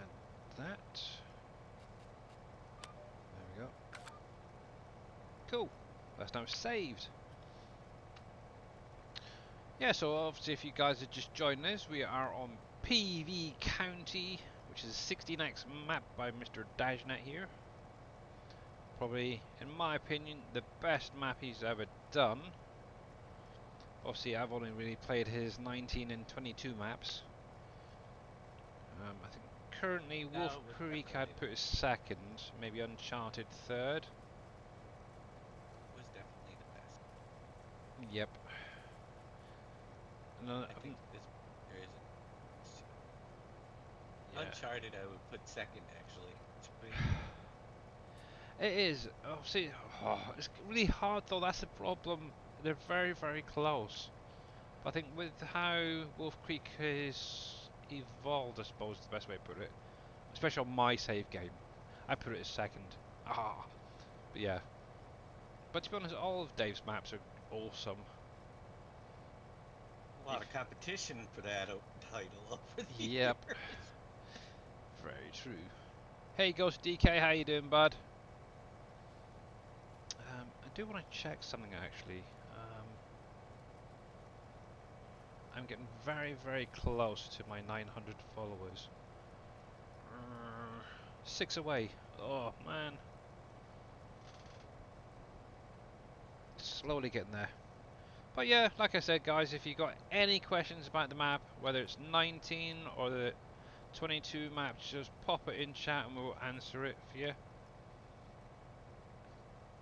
Add that. There we go. Cool. That's now saved. Yeah, so obviously if you guys are just joining us, we are on PV County, which is a 16x map by Mr. Dajnet here. Probably, in my opinion, the best map he's ever done. Obviously, I've only really played his 19 and 22 maps. I think currently Wolf No, it was Creek definitely I'd put as second, maybe Uncharted third. was definitely the best. Yep. And, I think this there isn't. yeah. Uncharted, I would put second actually. It's pretty- It is. Obviously, it's really hard though. That's the problem. They're very, very close. But I think with how Wolf Creek is evolved, I suppose is the best way to put it. Especially on my save game. I put it as second. But yeah. But to be honest, all of Dave's maps are awesome. A lot of competition for that title over the Yep. years. Very true. Hey, Ghost DK, how you doing, bud? I do want to check something actually. I'm getting very, very close to my 900 followers. 6 away. Oh man. Slowly getting there. But yeah, like I said, guys, if you got any questions about the map, whether it's 19 or the 22 map, just pop it in chat and we'll answer it for you.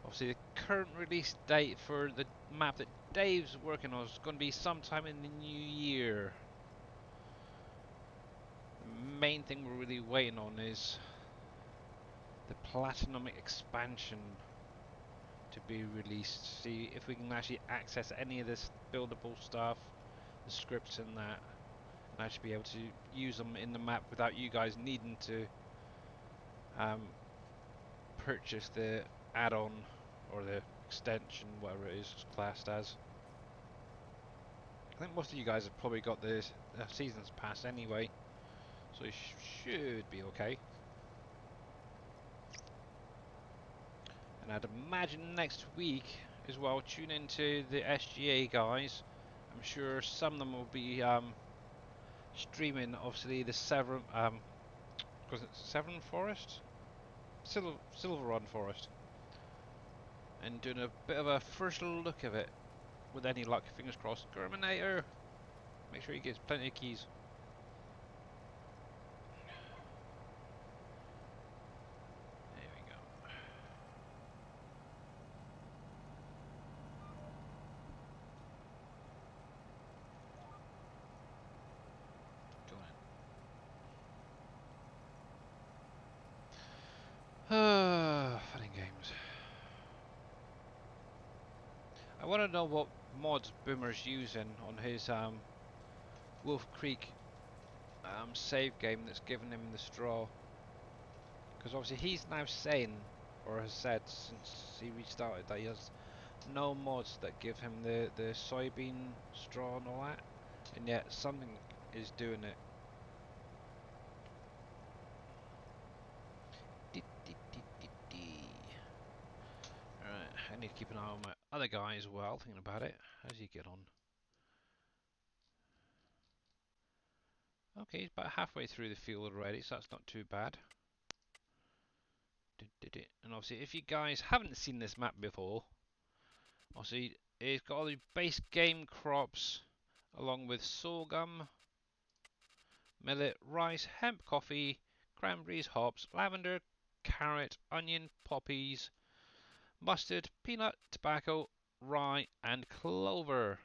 Obviously, the current release date for the map that Dave's working on is going to be sometime in the new year. The main thing we're really waiting on is the Platinum expansion to be released. See if we can actually access any of this buildable stuff, the scripts and that, and actually be able to use them in the map without you guys needing to purchase the add-on or the extension, whatever it is classed as. I think most of you guys have probably got the season's pass anyway, so you should be okay. And I'd imagine next week as well, tune into the SGA guys. I'm sure some of them will be streaming, obviously, the Severn Forest? Silver Run Forest. And doing a bit of a first look of it. With any luck, fingers crossed. Germinator! Make sure he gets plenty of keys. There we go. Go on. Fun and games. I want to know what mods Boomer's using on his Wolf Creek save game that's given him the straw. Because obviously he's now saying, or has said since he restarted, that he has no mods that give him the soybean straw and all that. And yet something is doing it. Alright, I need to keep an eye on my other guy as well, thinking about it. How's he get on? Okay, he's about halfway through the field already, so that's not too bad. And obviously, if you guys haven't seen this map before, obviously it's got all the base game crops along with sorghum, millet, rice, hemp, coffee, cranberries, hops, lavender, carrot, onion, poppies, mustard, peanut, tobacco, rye, and clover.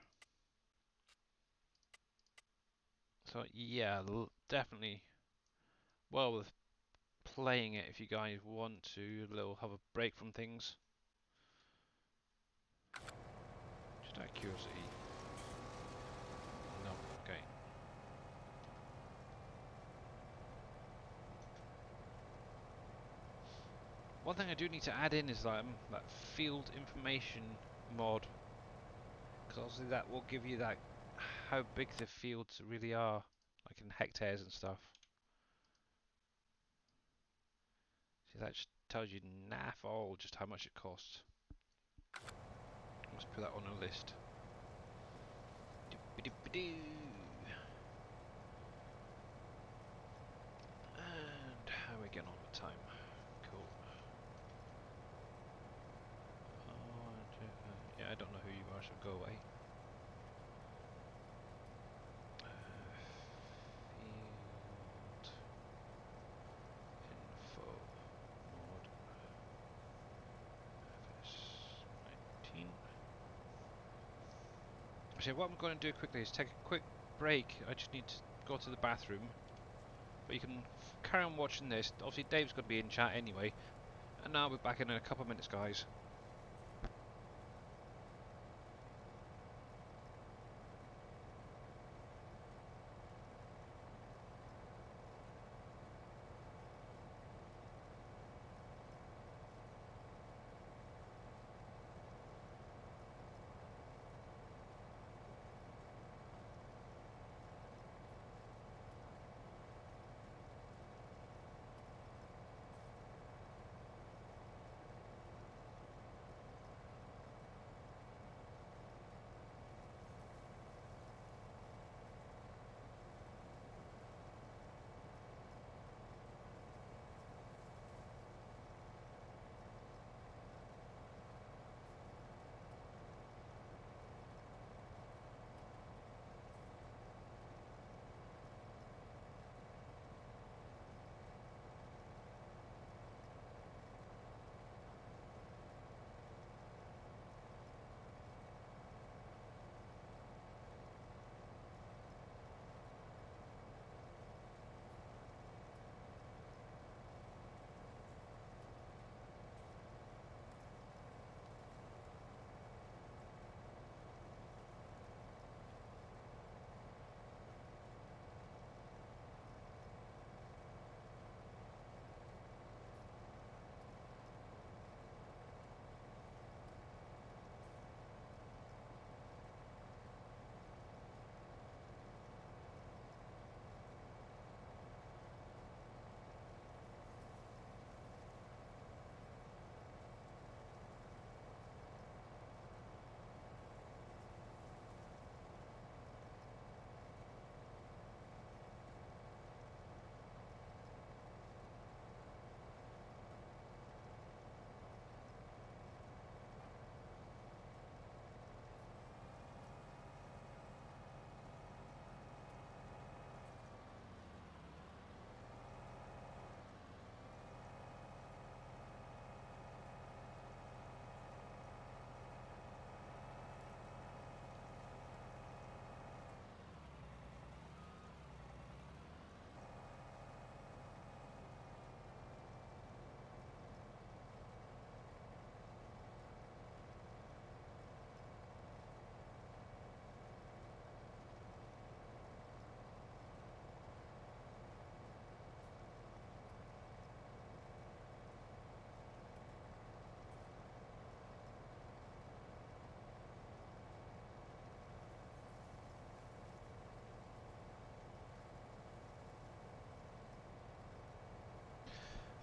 So yeah, definitely well worth playing it if you guys want to. A little have a break from things. Just out of curiosity. No, okay. One thing I do need to add in is that field information mod, because obviously that will give you that how big the fields really are, like in hectares and stuff. See, that just tells you naff all just how much it costs. Let's put that on a list. And how are we getting on with time? Cool. Yeah, I don't know who you are, so go away. Field info mod FS19. Actually, what I'm going to do quickly is take a quick break. I just need to go to the bathroom. But you can carry on watching this. Obviously, Dave's going to be in chat anyway. And I'll be back in a couple of minutes, guys.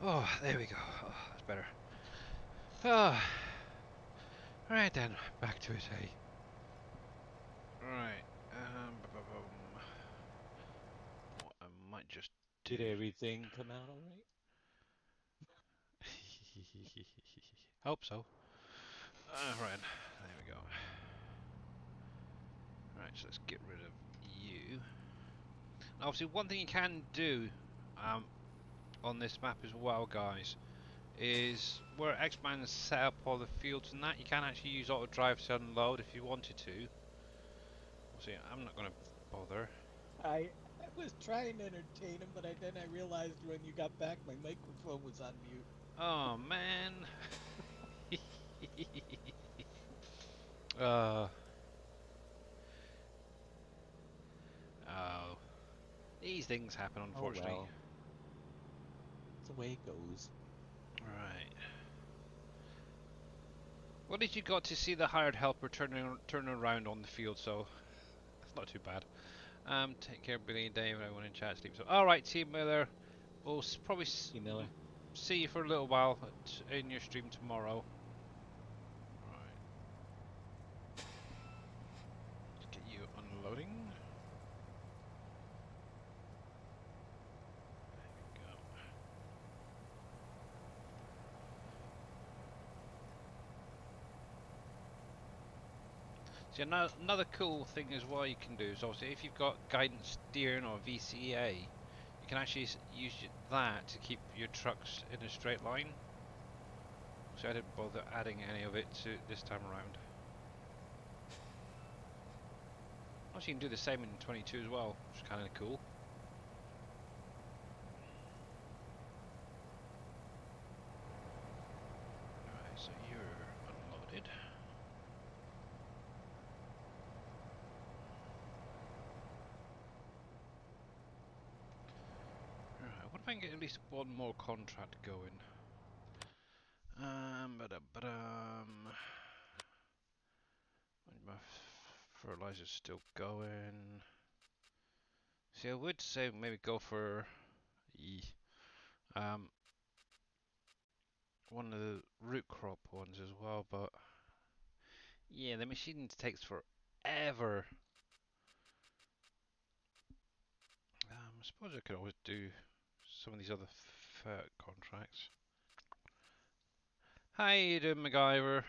Oh, there we go. Oh, that's better. Oh, right then, back to it, hey. Right. What I might just do. Did everything come out all right? Hope so. Right, there we go. Right, so let's get rid of you. Now, obviously, one thing you can do on this map as well, guys, is where X-Man set up all the fields and that, you can actually use auto drive to unload if you wanted to. Obviously, I'm not going to bother. I was trying to entertain him, but then I realized when you got back, my microphone was on mute. Oh, man. uh, oh. These things happen, unfortunately. Oh well, it's the way it goes. Right. Well, at least you got to see the hired helper turning around on the field, so that's not too bad. Take care, Billy and Dave. Everyone in chat sleeps. All right, Team Miller. We'll probably You Miller. see you for a little while in your stream tomorrow. Right. Let's get you unloading. There we go. See, another cool thing as well you can do is obviously if you've got guidance steering or VCA, you can actually use that to keep your trucks in a straight line. So I didn't bother adding any of it to this time around. Also, you can do the same in 22 as well, which is kind of cool. Alright, so you're unloaded. Alright, what if I can get at least one more contract going? My fertilizer's still going. See, I would say maybe go for one of the root crop ones as well, but yeah, the machine takes forever. I suppose I could always do some of these other contracts. How you doing, MacGyver?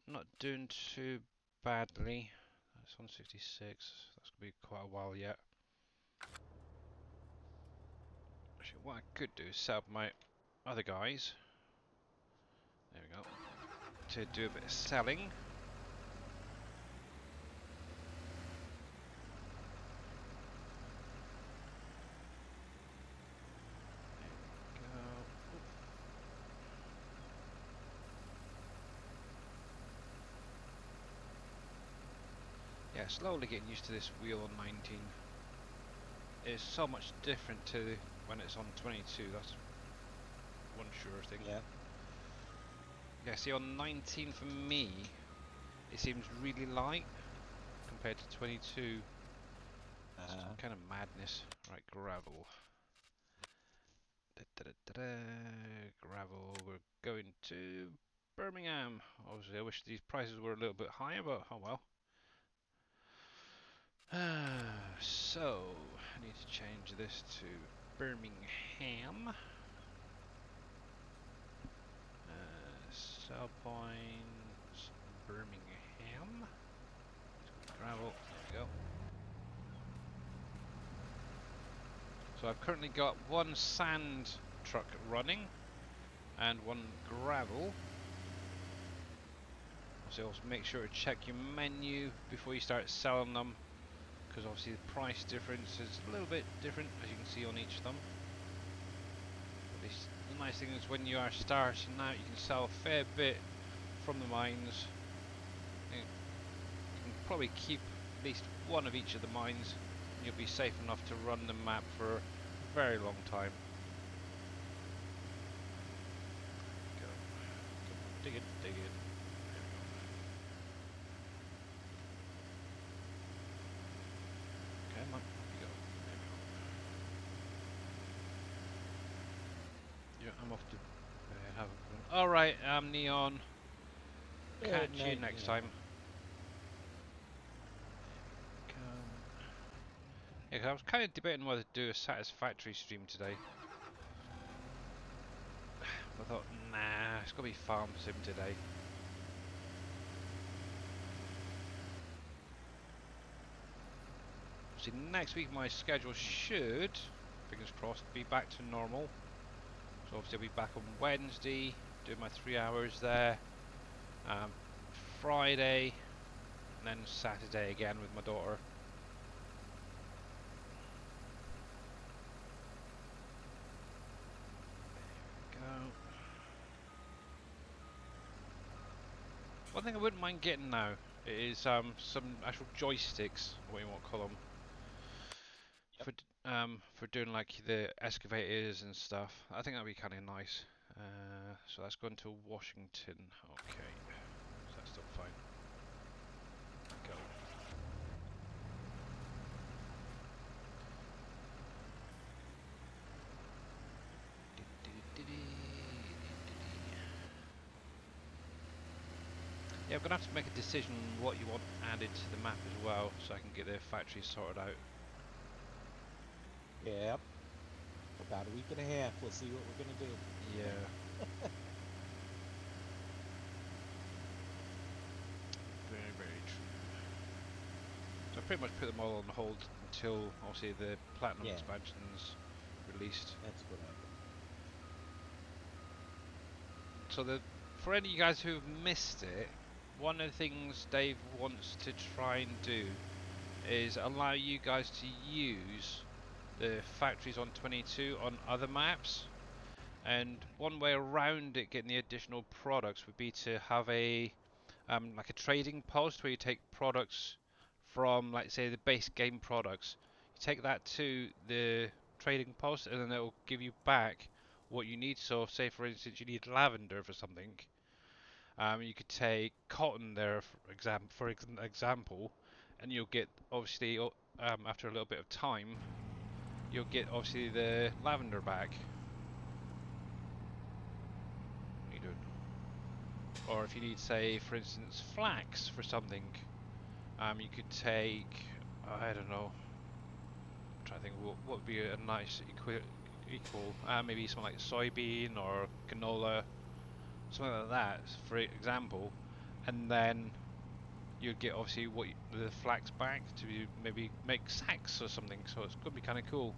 Not doing too badly. That's 166. That's gonna be quite a while yet. Actually, what I could do is set up my other guys. There we go. To do a bit of selling. Yeah, slowly getting used to this wheel on 19. It's so much different to when it's on 22. That's one sure thing. Yeah. Yeah, see on 19 for me, it seems really light compared to 22. It's kind of madness. Right, gravel. Gravel. We're going to Birmingham. Obviously, I wish these prices were a little bit higher, but oh well. So, I need to change this to Birmingham. Sell points, Birmingham. Gravel, there we go. So I've currently got one sand truck running and one gravel. So also make sure to check your menu before you start selling them, because obviously the price difference is a little bit different, as you can see on each of them. But the nice thing is when you are starting out, you can sell a fair bit from the mines. You can probably keep at least one of each of the mines, and you'll be safe enough to run the map for a very long time. Go. Dig it, dig it. Come on, here we go. There we go. I'm off to have a... Alright, Neon. Catch Good you night, next Neon. time. Yeah, 'cause I was kind of debating whether to do a Satisfactory stream today. I thought, nah, it's gonna be Farm Sim today. See, next week my schedule should, fingers crossed, be back to normal. So obviously I'll be back on Wednesday, doing my 3 hours there. Friday, and then Saturday again with my daughter. Go. One thing I wouldn't mind getting now is some actual joysticks, what you want to call them, for doing like the excavators and stuff. I think that'd be kind of nice. So that's going to Washington. Okay, so that's still fine. Go. Yeah, I'm gonna have to make a decision on what you want added to the map as well, so I can get the factory sorted out. Yep. About a week and a half. We'll see what we're gonna do. Yeah. Very, very true. So I pretty much put them all on hold until obviously the Platinum Yeah. expansion's released. That's what I So for any of you guys who've missed it, one of the things Dave wants to try and do is allow you guys to use the factories on 22 on other maps. And one way around it getting the additional products would be to have a like a trading post where you take products from, like, say, the base game products. You take that to the trading post, and then it will give you back what you need. So, say for instance, you need lavender for something. You could take cotton there, for example, and you'll get obviously after a little bit of time, you'll get obviously the lavender back. What are you doing? Or if you need, say, for instance, flax for something, you could take, I don't know, I'm trying to think what would be a nice equal, maybe something like soybean or canola, something like that, for example, and then you'd get obviously the flax back to maybe make sacks or something. So it's going to be kind of cool.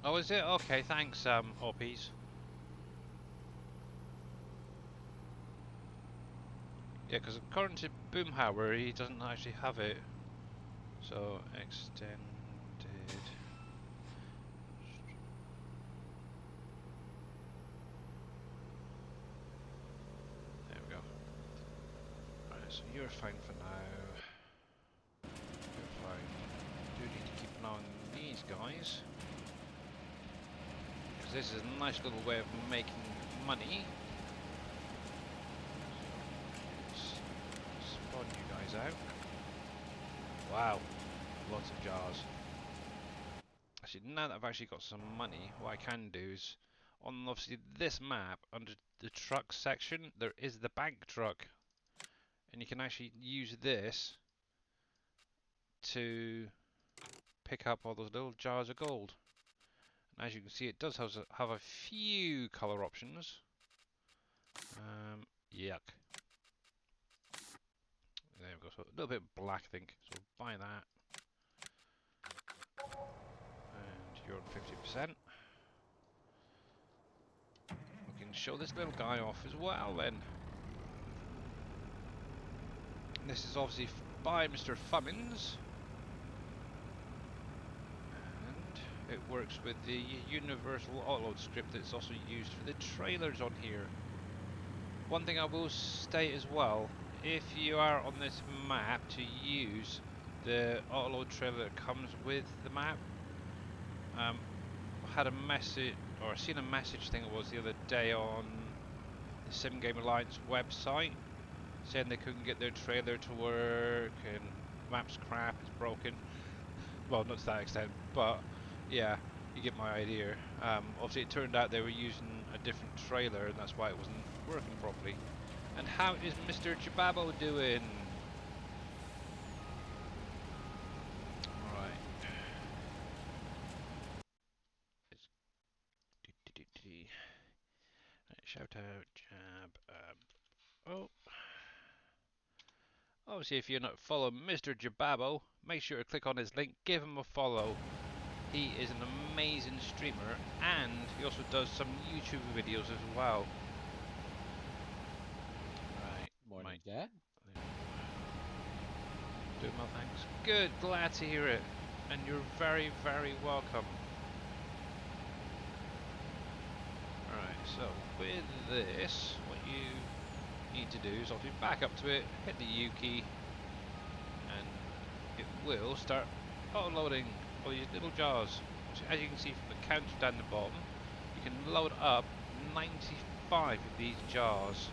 Oh, is it? Okay, thanks, Hoppies. Yeah, because according to Boomhauer, he doesn't actually have it. So, extended. There we go. Alright, so you're fine for now. You're fine. Do need to keep an eye on these guys. Because this is a nice little way of making money. Spawn you guys out. Wow, lots of jars. Actually, now that I've actually got some money, what I can do is, on obviously this map, under the truck section, there is the bank truck. And you can actually use this to pick up all those little jars of gold. And as you can see, it does have a few color options. Yuck. There we go, so a little bit black, I think. So buy that. And you're on 50%. We can show this little guy off as well then. And this is obviously by Mr. Fummins. And it works with the universal autoload script that's also used for the trailers on here. One thing I will state as well, if you are on this map to use the autoload trailer that comes with the map, I had a message, or seen a message thing it was the other day on the Sim Game Alliance website, saying they couldn't get their trailer to work and map's crap, it's broken. well, not to that extent, but yeah, you get my idea. Obviously, it turned out they were using a different trailer, and that's why it wasn't working properly. And how is Mr. Chibabo doing? Alright. It's right, shout out, Jab. Oh. Obviously, if you're not following Mr. Jababo, make sure to click on his link, give him a follow. He is an amazing streamer, and he also does some YouTube videos as well. Right, Morning, Mike. Dad. Doing well, thanks. Good, glad to hear it. And you're very, very welcome. Alright, so with this, what you need to do is obviously back up to it, hit the U key, and it will start auto-loading all these little jars. So as you can see from the counter down the bottom, you can load up 95 of these jars.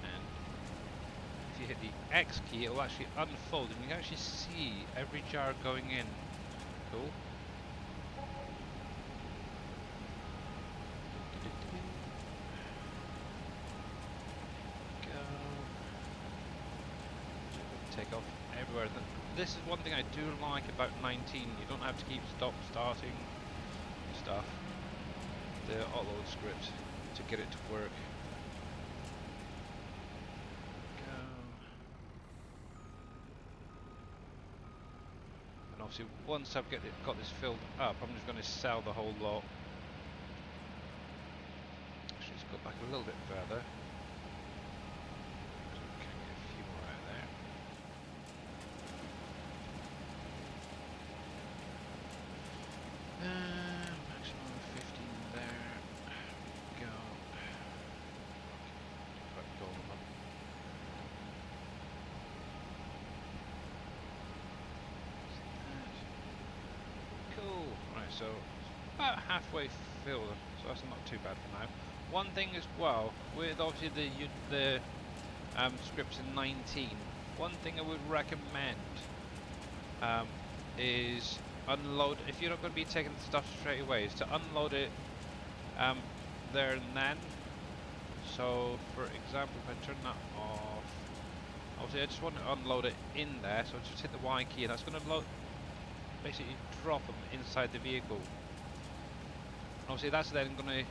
And if you hit the X key, it will actually unfold, and you can actually see every jar going in. Cool. Take off everywhere. This is one thing I do like about 19. You don't have to keep starting stuff. The upload script to get it to work. Go. And obviously, once I've got this filled up, I'm just going to sell the whole lot. Actually, let's go back a little bit further. Maximum of 15 there. Go. Okay. Go them up. Cool. Right, so it's about halfway filled, so that's not too bad for now. One thing as well, with obviously the scripts in 19, one thing I would recommend is unload, if you're not going to be taking the stuff straight away, is to unload it there and then. So for example, if I turn that off, obviously I just want to unload it in there, so just hit the Y key and that's going to basically drop them inside the vehicle. Obviously that's then going to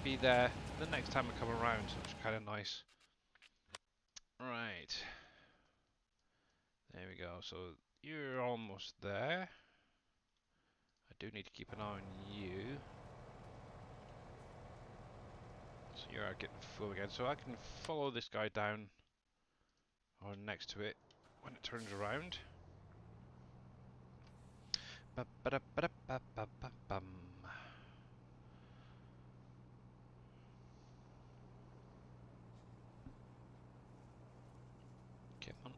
be there the next time I come around, so it's kind of nice. Right, there we go, so you're almost there. I do need to keep an eye on you. So you're getting full again, so I can follow this guy down or next to it when it turns around. Ba-ba-da-ba-da-ba-ba-ba-bum. Come on.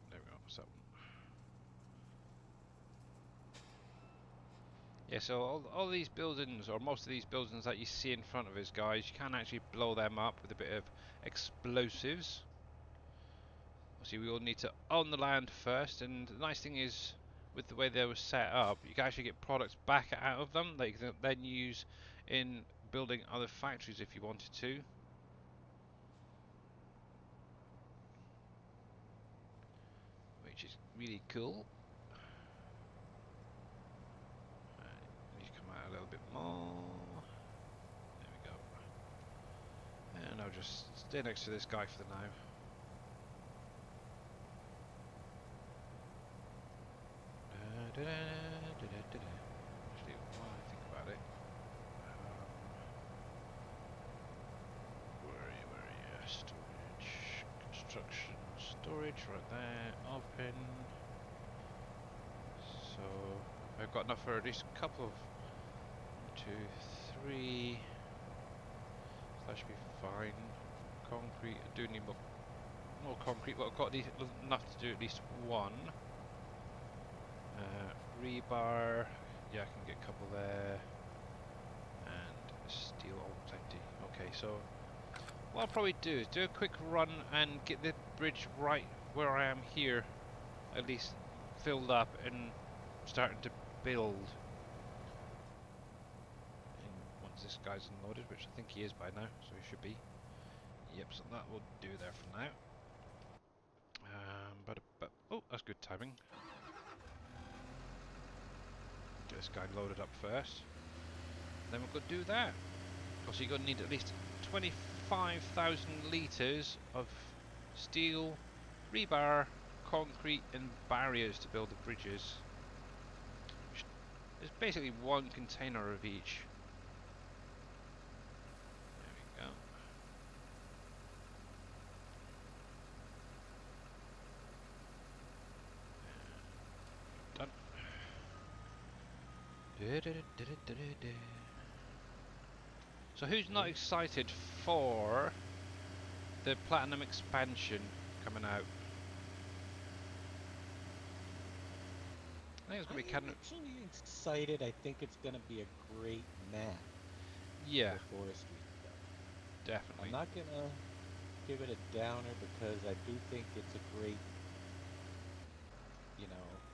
There we go. What's that one? Yeah, so all these buildings, or most of these buildings that you see in front of us, guys, you can actually blow them up with a bit of explosives. Obviously, we all need to own the land first, and the nice thing is, with the way they were set up, you can actually get products back out of them that you can then use in building other factories if you wanted to. Which is really cool. Need to come out a little bit more. There we go. And I'll just stay next to this guy for the now. Actually, while I think about it, where are you? Storage, construction, storage, right there. Open. So I've got enough for at least a couple of 1, 2, 3. So that should be fine. Concrete. I do need more concrete, but I've got enough to do at least one. Rebar, yeah, I can get a couple there, and steel, all plenty. Okay, so what I'll probably do is do a quick run and get the bridge right where I am here at least filled up and starting to build. And once this guy's unloaded, which I think he is by now, so he should be. Yep, so that will do there for now. But oh, that's good timing. Get this guy loaded up first. Then we're going to do that. Because you're going to need at least 25,000 litres of steel, rebar, concrete and barriers to build the bridges. There's basically one container of each. There we go. Done. So who's not excited for the Platinum expansion coming out? I think it's going to be kind I'm of... actually excited. I think it's gonna be a great map Yeah, for forestry stuff. definitely. I'm not gonna give it a downer because I do think it's a great,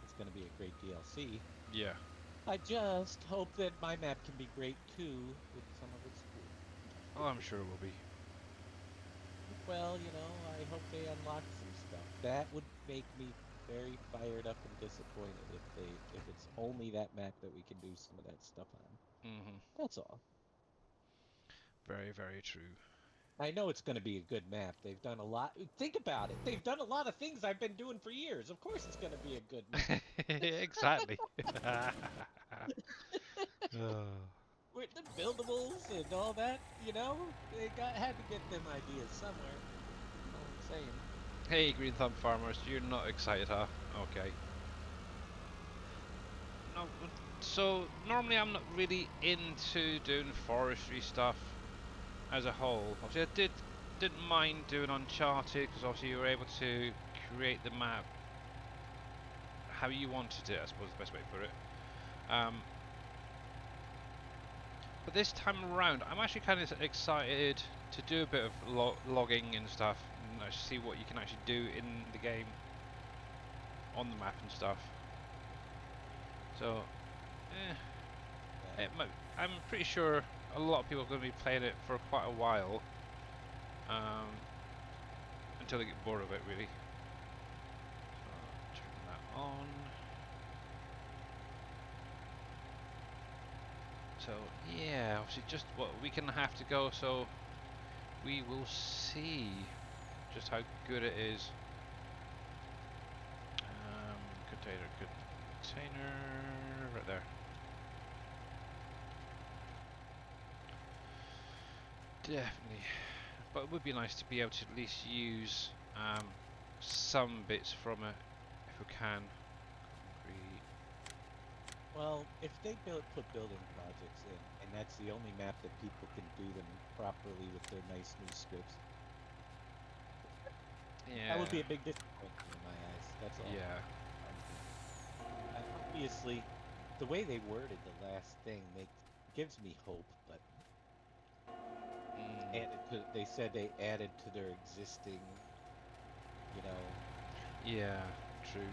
it's gonna be a great DLC. Yeah. I just hope that my map can be great too with some of its tools. Oh, I'm sure it will be. Well, I hope they unlock some stuff. That would make me very fired up and disappointed if it's only that map that we can do some of that stuff on. Mhm. That's all. Very, very true. I know it's going to be a good map. They've done a lot. Think about it. They've done a lot of things I've been doing for years. Of course it's going to be a good map. Exactly. Oh. With the buildables and all that, they had to get them ideas somewhere. That's all I'm saying. Hey, Green Thumb Farmers, you're not excited, huh? Okay. No, so normally I'm not really into doing forestry stuff as a whole. Obviously, I didn't mind doing Uncharted because obviously you were able to create the map how you wanted it. I suppose is the best way to put it. But this time around, I'm actually kind of excited to do a bit of logging and stuff, and actually see what you can actually do in the game on the map and stuff. So, I'm pretty sure a lot of people are going to be playing it for quite a while, until they get bored of it, really. So, turn that on. So yeah, obviously just what a week and a half to go, so we will see just how good it is. Container, right there. Definitely, but it would be nice to be able to at least use some bits from it if we can. Concrete. Well, if they put building projects in, and that's the only map that people can do them properly with their nice new scripts, Yeah. that would be a big disappointment in my eyes. That's all. Yeah. Obviously, the way they worded the last thing gives me hope, but they said they added to their existing, Yeah. True.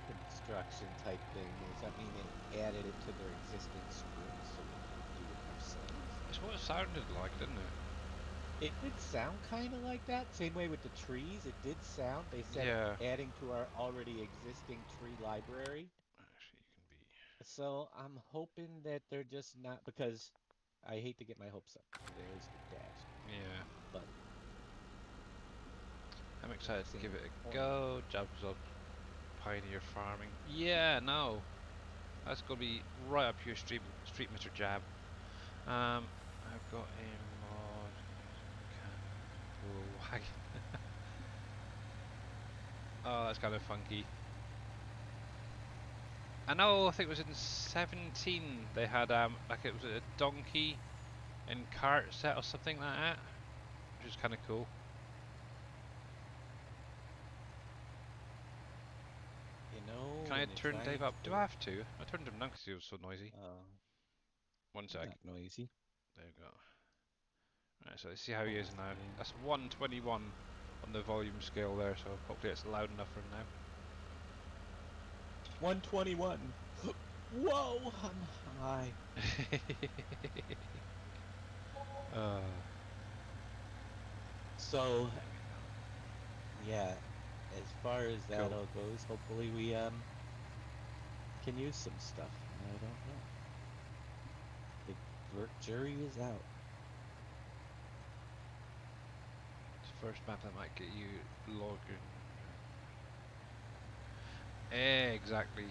construction type thing. Does that mean they added it to their existing scripts so they can do it themselves? It's what it sounded like, didn't it? It did sound kind of like that. Same way with the trees. It did sound. They said Yeah. adding to our already existing tree library. Actually, you can be. So I'm hoping that they're just not, because I hate to get my hopes up. There's the dash. Yeah. But I'm excited to Same give it a point. go. Jobs up pioneer farming. Yeah, no. That's gonna be right up your street, Mr. Jab. I've got a mod. Wagon. Oh, that's kind of funky. I know. I think it was in 17 they had like it was a donkey and cart set or something like that, which is kind of cool. Can I when they're turn Dave trying up? to Do I have to? I turned him down because he was so noisy. One Not sec. noisy. There you go. Right, so let's see how he is now. Okay. That's 121. on the volume scale there, so hopefully it's loud enough for now. 121. Whoa, I'm high. uh, So, yeah, as far as that Cool. all goes, hopefully we can use some stuff. I don't know. The jury is out. it's the first map that might get you logging. Exactly.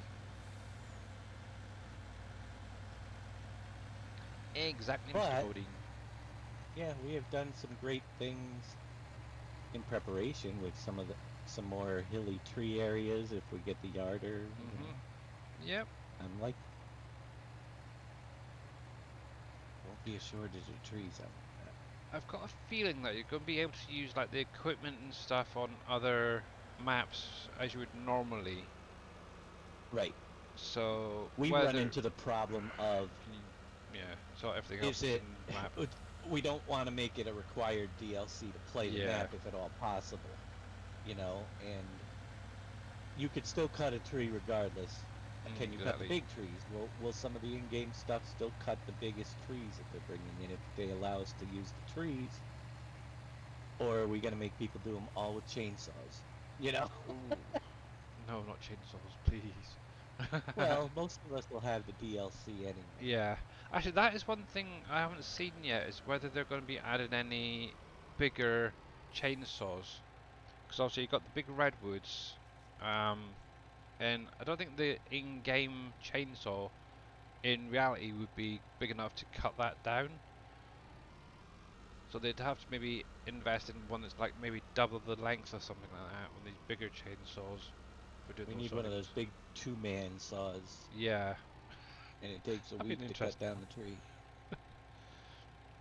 Exactly, Mr. But- Bodine. Yeah, we have done some great things in preparation with some more hilly tree areas if we get the yarder. You know. Yep. I'm like, won't be a shortage of trees out there. I've got a feeling that you're going to be able to use like the equipment and stuff on other maps as you would normally. Right. So We whether, run into the problem of yeah. So everything else is is it in map. we don't want to make it a required DLC to play the Yeah. map if at all possible, you know, and you could still cut a tree regardless. Can you cut the Exactly. big trees? Will some of the in-game stuff still cut the biggest trees that they're bringing in if they allow us to use the trees? Or are we going to make people do them all with chainsaws? You know? Ooh. No, not chainsaws, please. Well, most of us will have the DLC anyway. Yeah. Actually, that is one thing I haven't seen yet, is whether they're going to be adding any bigger chainsaws. Because obviously you've got the big redwoods, and I don't think the in-game chainsaw in reality would be big enough to cut that down. So they'd have to maybe invest in one that's like maybe double the length or something like that on these bigger chainsaws. For doing We those need sort one of those things. big two-man saws, Yeah. and it takes a That'd be week to cut interesting down one. the tree.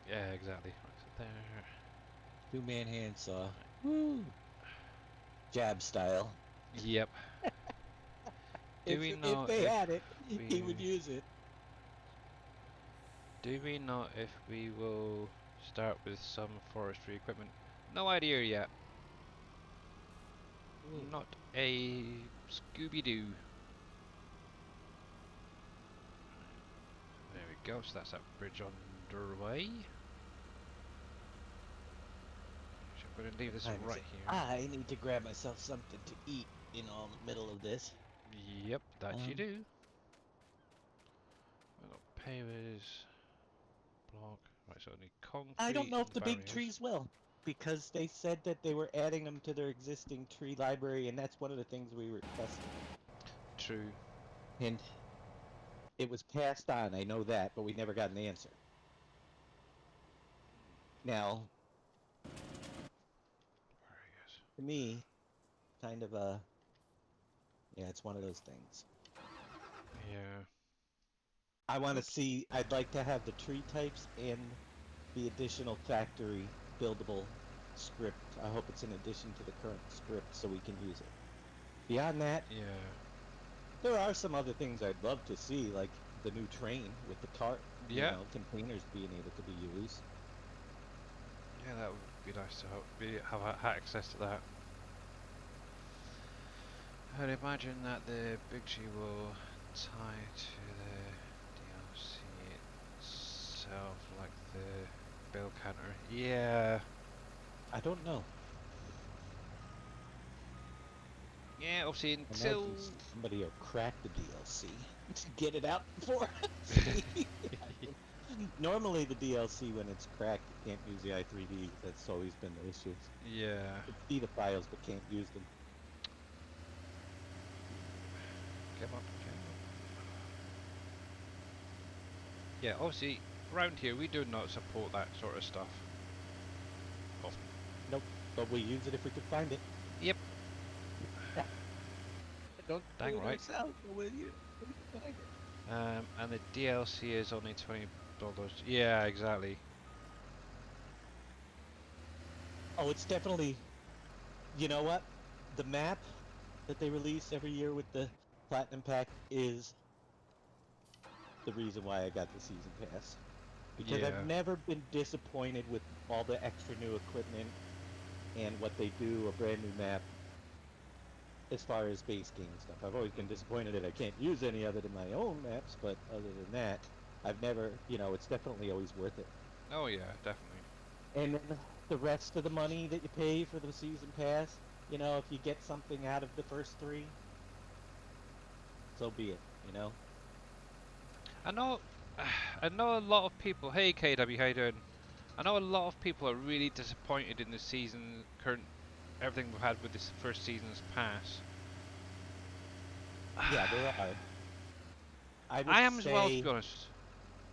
Yeah, exactly. Right, so there. Two-man handsaw. Woo! Jab style. Yep. Do we know if they if had it, he would we- use it. Do we know if we will start with some forestry equipment? No idea yet. Not a Scooby-Doo. There we go, so that's that bridge underway. So I'm going to leave this Time is right it? here. I need to grab myself something to eat in all the middle of this. Yep, that you Um, do. We've got pavers, block. Right, so I need concrete. I don't know if and the big barriers. trees will, because they said that they were adding them to their existing tree library, and that's one of the things we requested. True. And it was passed on, I know that, but we never got an answer. Now, Barriers. to me, kind of a... Yeah, it's one of those things. Yeah. I want to see, I'd like to have the tree types and the additional factory buildable script. I hope it's in addition to the current script so we can use it. Beyond that, Yeah. there are some other things I'd love to see, like the new train with the cart, Yeah. you know, containers being able to be used. Yeah, that would be nice to have access to that. I'd imagine that the big tree will tie to the DLC itself, like the bill counter. Yeah. I don't know. Yeah, obviously Imagine until... somebody will crack the DLC to get it out for us. Normally the DLC, when it's cracked, you can't use the i3D. That's always been the issue. Yeah. You can see the files but can't use them. Come on, yeah, obviously, around here we do not support that sort of stuff. Often. Nope, but we use it if we can find it. Yep. Don't Dang do it right. ourselves, but will you? We can find it. And the DLC is only $20. Yeah, exactly. Oh, it's definitely. You know what? The map that they release every year with the Platinum Pack is the reason why I got the Season Pass. Because Yeah. I've never been disappointed with all the extra new equipment and what they do, a brand new map, as far as base game stuff. I've always been disappointed that I can't use any other than my own maps, but other than that, I've never, it's definitely always worth it. Oh yeah, definitely. And then the rest of the money that you pay for the season pass, if you get something out of the first three, so be it. I know, I know a lot of people. Hey KW, how you doing? I know a lot of people are really disappointed in the season, everything we've had with this first season's pass. Yeah, there are. I would I am as well, to say be honest.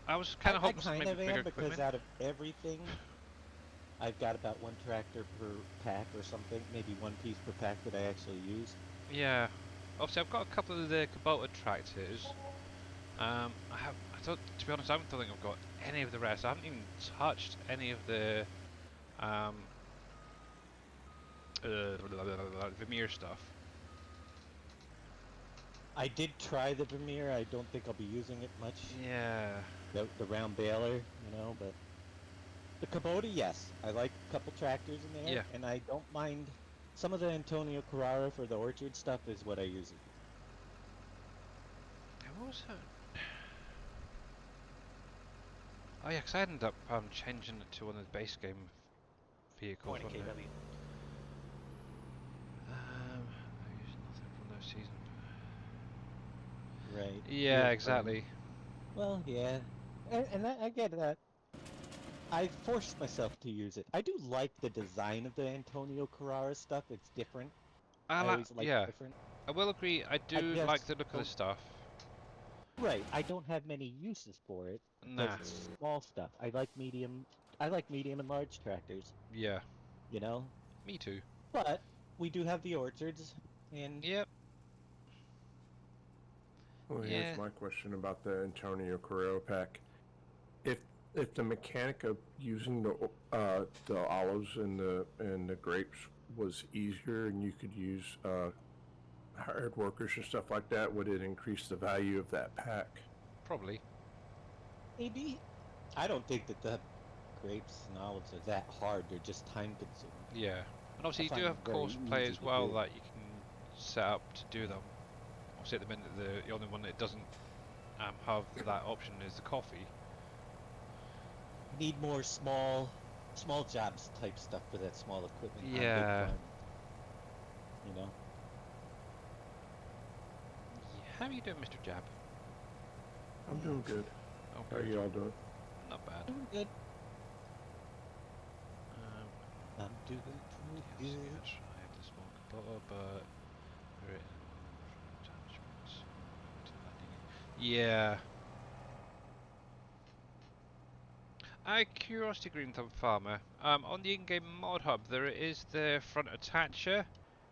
I was kind of I hoping for kind maybe of bigger am because equipment. out of everything, I've got about one tractor per pack or something, maybe one piece per pack that I actually use. Yeah. Obviously, I've got a couple of the Kubota tractors. I don't, to be honest, I don't think I've got any of the rest. I haven't even touched any of the Vermeer stuff. I did try the Vermeer. I don't think I'll be using it much. Yeah. The round baler, but the Kubota, yes. I like a couple tractors in there, Yeah. and I don't mind some of the Antonio Carrara for the orchard stuff is what I use it. What was it? Oh yeah, 'cause I ended up changing it to one of the base game vehicles. Morning, wasn't it? KW. I used nothing from their season. Right. Yeah, exactly. Well, yeah. And I get that. I forced myself to use it. I do like the design of the Antonio Carrara stuff. It's different. I always like Yeah, different. I will agree. I I do just like the look of the don't. stuff. Right. I don't have many uses for it because Nah. it's small stuff. I like medium. I like medium and large tractors. Yeah. You know. Me too. But we do have the orchards, and Yep. Well, Yeah. here's my question about the Antonio Carrera pack. If the mechanic of using the olives and the grapes was easier, and you could use hired workers and stuff like that, would it increase the value of that pack? Probably. maybe I don't think that the grapes and olives are that hard. They're just time consuming. Yeah. And obviously I you find do have them very course play easy as to well do. that you can set up to do them. Obviously at the minute the only one that doesn't have that option is the coffee. Need more small jobs type stuff for that small equipment. On big Yeah. farms, you know. How are you doing, Mr. Jab? I'm doing good. Oh, How are good. you all doing? Not bad. Doing good. Um, I'm doing yes, good. yes, I have the small Kubota, but attachments. Yeah. Curiosity Green Thumb Farmer. On the in-game mod hub, there is the front attacher.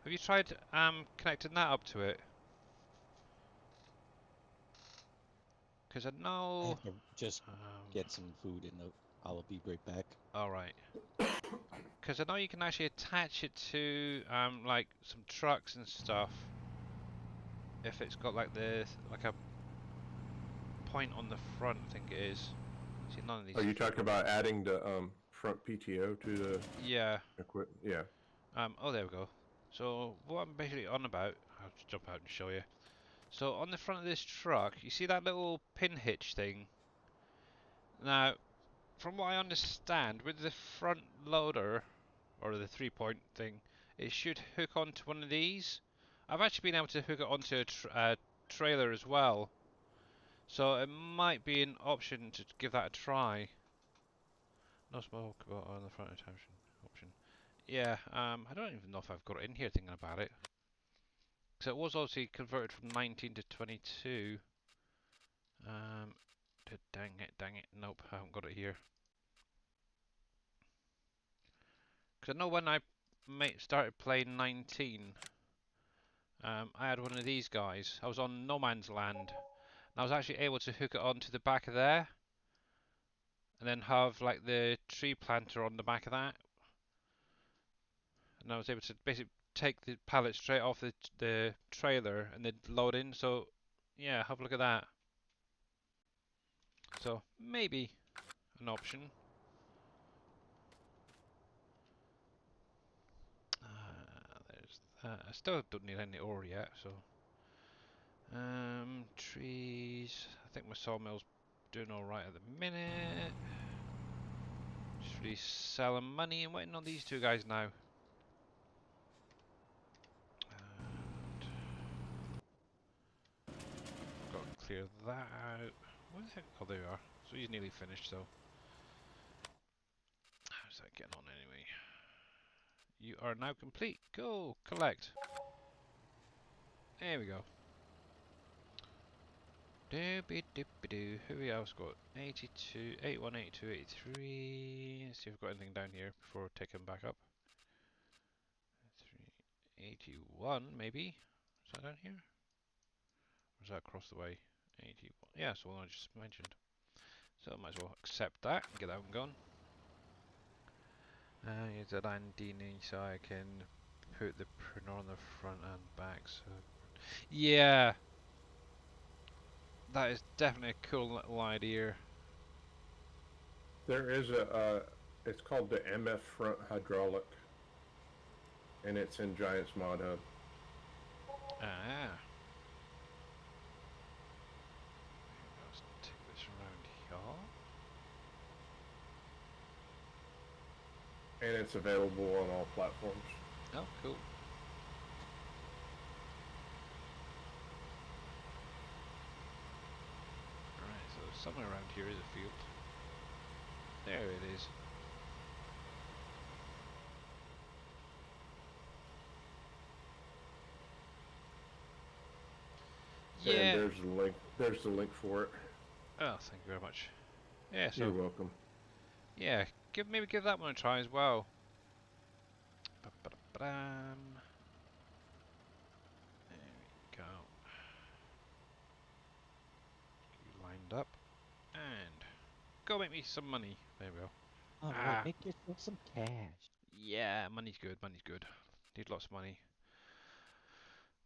Have you tried connecting that up to it? Because I I know. have to just get some food and I'll be right back. All right. Because I know you can actually attach it to like some trucks and stuff. If it's got like a point on the front, I think it is. See, none of these. Are you talking about adding the front PTO to the Yeah. equipment? Yeah. Oh, there we go. So what I'm basically on about, I'll just jump out and show you. So on the front of this truck, you see that little pin hitch thing? Now, from what I understand, with the front loader, or the 3-point thing, it should hook onto one of these. I've actually been able to hook it onto a trailer as well. So it might be an option to give that a try. No smoke on the front attachment option. Yeah, I don't even know if I've got it in here thinking about it. So it was obviously converted from 19 to 22. Dang it, nope, I haven't got it here. Because I know when I started playing 19, I had one of these guys. I was on No Man's Land, and I was actually able to hook it onto the back of there, and then have like the tree planter on the back of that. And I was able to basically take the pallet straight off the trailer and then load in. So yeah, have a look at that. So maybe an option. I still don't need any ore yet, so. Trees. I think my sawmill's doing alright at the minute. Just really selling money and waiting on these two guys now. And got to clear that out. Where the heck? Oh, there you are. So he's nearly finished, so. How's that getting on anyway? You are now complete. Go collect. There we go. Doobie-doobie-doo. Who we else got? 82, 81, 82, 83. Let's see if we've got anything down here before taking back up. 81 maybe? Is that down here? Or is that across the way? 81. Yeah, so one I just mentioned. So I might as well accept that and get that one going. Use a Landini so I can put the printer on the front and back. So yeah, that is definitely a cool little idea. There is it's called the MF Front Hydraulic, and it's in Giants Mod Hub. Ah. Let's take this around here. And it's available on all platforms. Oh, cool. Alright, so somewhere around here is a field. There it is. Yeah. And there's the link. There's the link for it. Oh, thank you very much. Yeah, so You're welcome. yeah, maybe give that one a try as well. Ba-ba-da-ba-dam. There we go. You lined up and go make me some money. There we go. All Ah. right, make yourself some cash. Yeah, money's good. Money's good. Need lots of money.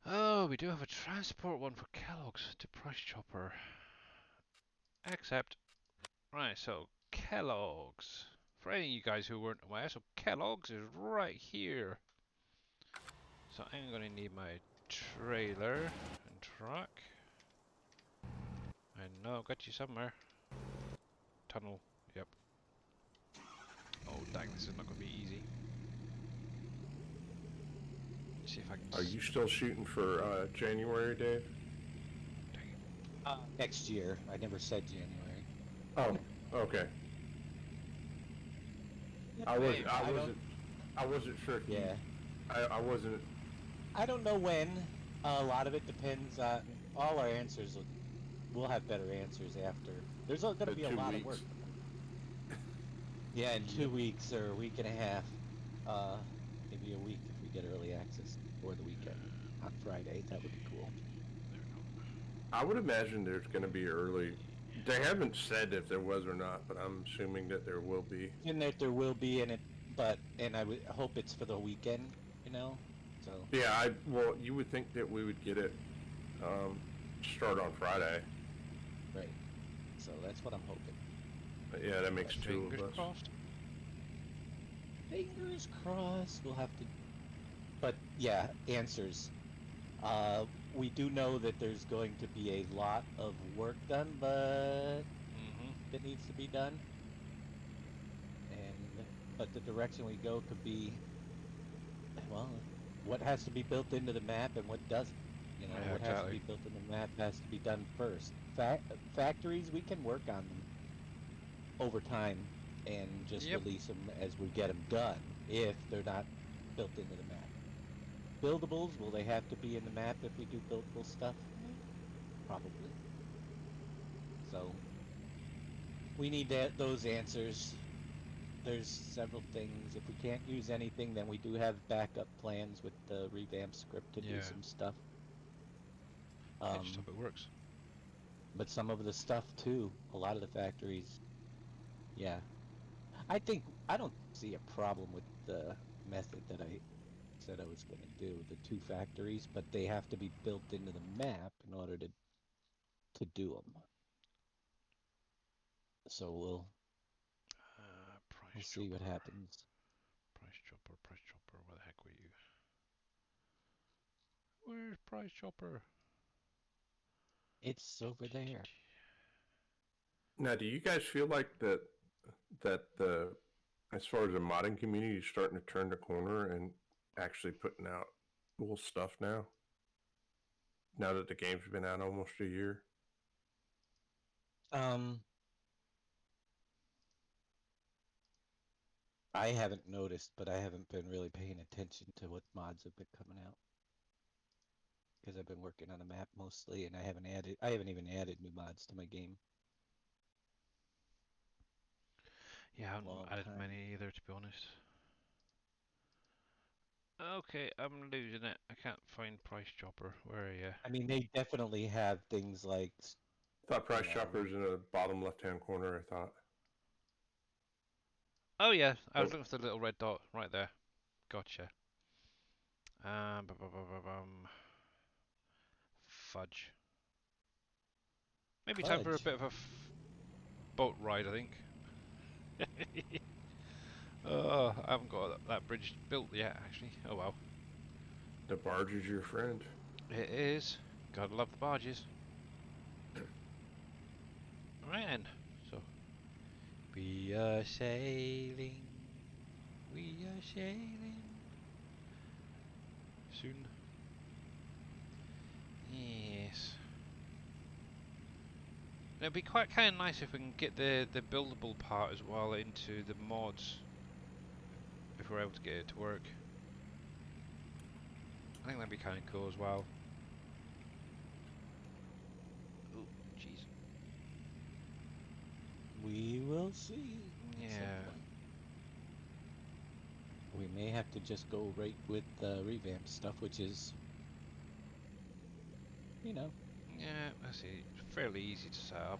Oh, we do have a transport one for Kellogg's to Price Chopper. Accept. Right, so Kellogg's. For any of you guys who weren't aware, so Kellogg's is right here. So I'm gonna need my trailer and truck. I know, got you somewhere. Tunnel, yep. Oh dang, this is not gonna be easy. Let's see if I can. Are you still shooting for January, Dave? Next year. I never said January. Oh, okay. I wasn't sure. If Yeah. I wasn't. I don't know when. A lot of it depends on all our answers. We'll have better answers after. There's going to The be a 2 lot of weeks. work. Yeah, in 2 weeks or a week and a half. Maybe a week if we get early access for the weekend on Friday. That would be cool. I would imagine there's going to be early. They haven't said if there was or not, but I'm assuming that there will be. And that there will be in it, and I would hope it's for the weekend. You know, so. Yeah, well, you would think that we would get it start on Friday. Right. So that's what I'm hoping. But yeah, that makes two Fingers of us. crossed. Fingers crossed. We'll have to. But yeah, answers. We do know that there's going to be a lot of work done, but that needs to be done. But the direction we go could be, well, what has to be built into the map and what doesn't. You know, Yeah, what has to exactly. be built in the map has to be done first. Factories, we can work on them over time and just Yep. release them as we get them done if they're not built into the map. Buildables, will they have to be in the map if we do buildable stuff? Probably. So, we need those answers. There's several things. If we can't use anything, then we do have backup plans with the revamped script to do Yeah. some stuff. I just hope it works. But some of the stuff too, a lot of the factories, yeah. I don't see a problem with the method that I said I was going to do, the 2 factories, but they have to be built into the map in order to do them. So we'll Price see what chopper. happens. Price chopper, where the heck were you? Where's Price Chopper? It's over there. Now, do you guys feel like that as far as the modding community is starting to turn the corner and actually putting out cool stuff now? Now that the game's been out almost a year? I haven't noticed, but I haven't been really paying attention to what mods have been coming out. Because I've been working on a map mostly, and I haven't even added new mods to my game. Yeah, I haven't Long added time. many either, to be honest. Okay, I'm losing it. I can't find Price Chopper. Where are you? I mean, they definitely have things like, Thought Price know. Chopper's in the bottom left-hand corner, I thought. Oh yeah, I was Oh. looking for the little red dot right there. Gotcha. Fudge. Maybe time for a Fudge. bit of a boat ride, I think. Oh, I haven't got that bridge built yet, actually. Oh well. The barge is your friend. It is. Gotta love the barges. Right then. So, we are sailing. We are sailing. Soon. Yes. It'd be quite kind of nice if we can get the buildable part as well into the mods. If we're able to get it to work. I think that'd be kind of cool as well. Oh, jeez. We will see. At some Yeah. point. We may have to just go right with the revamp stuff, which is, you know, Yeah, I see. Fairly easy to set up.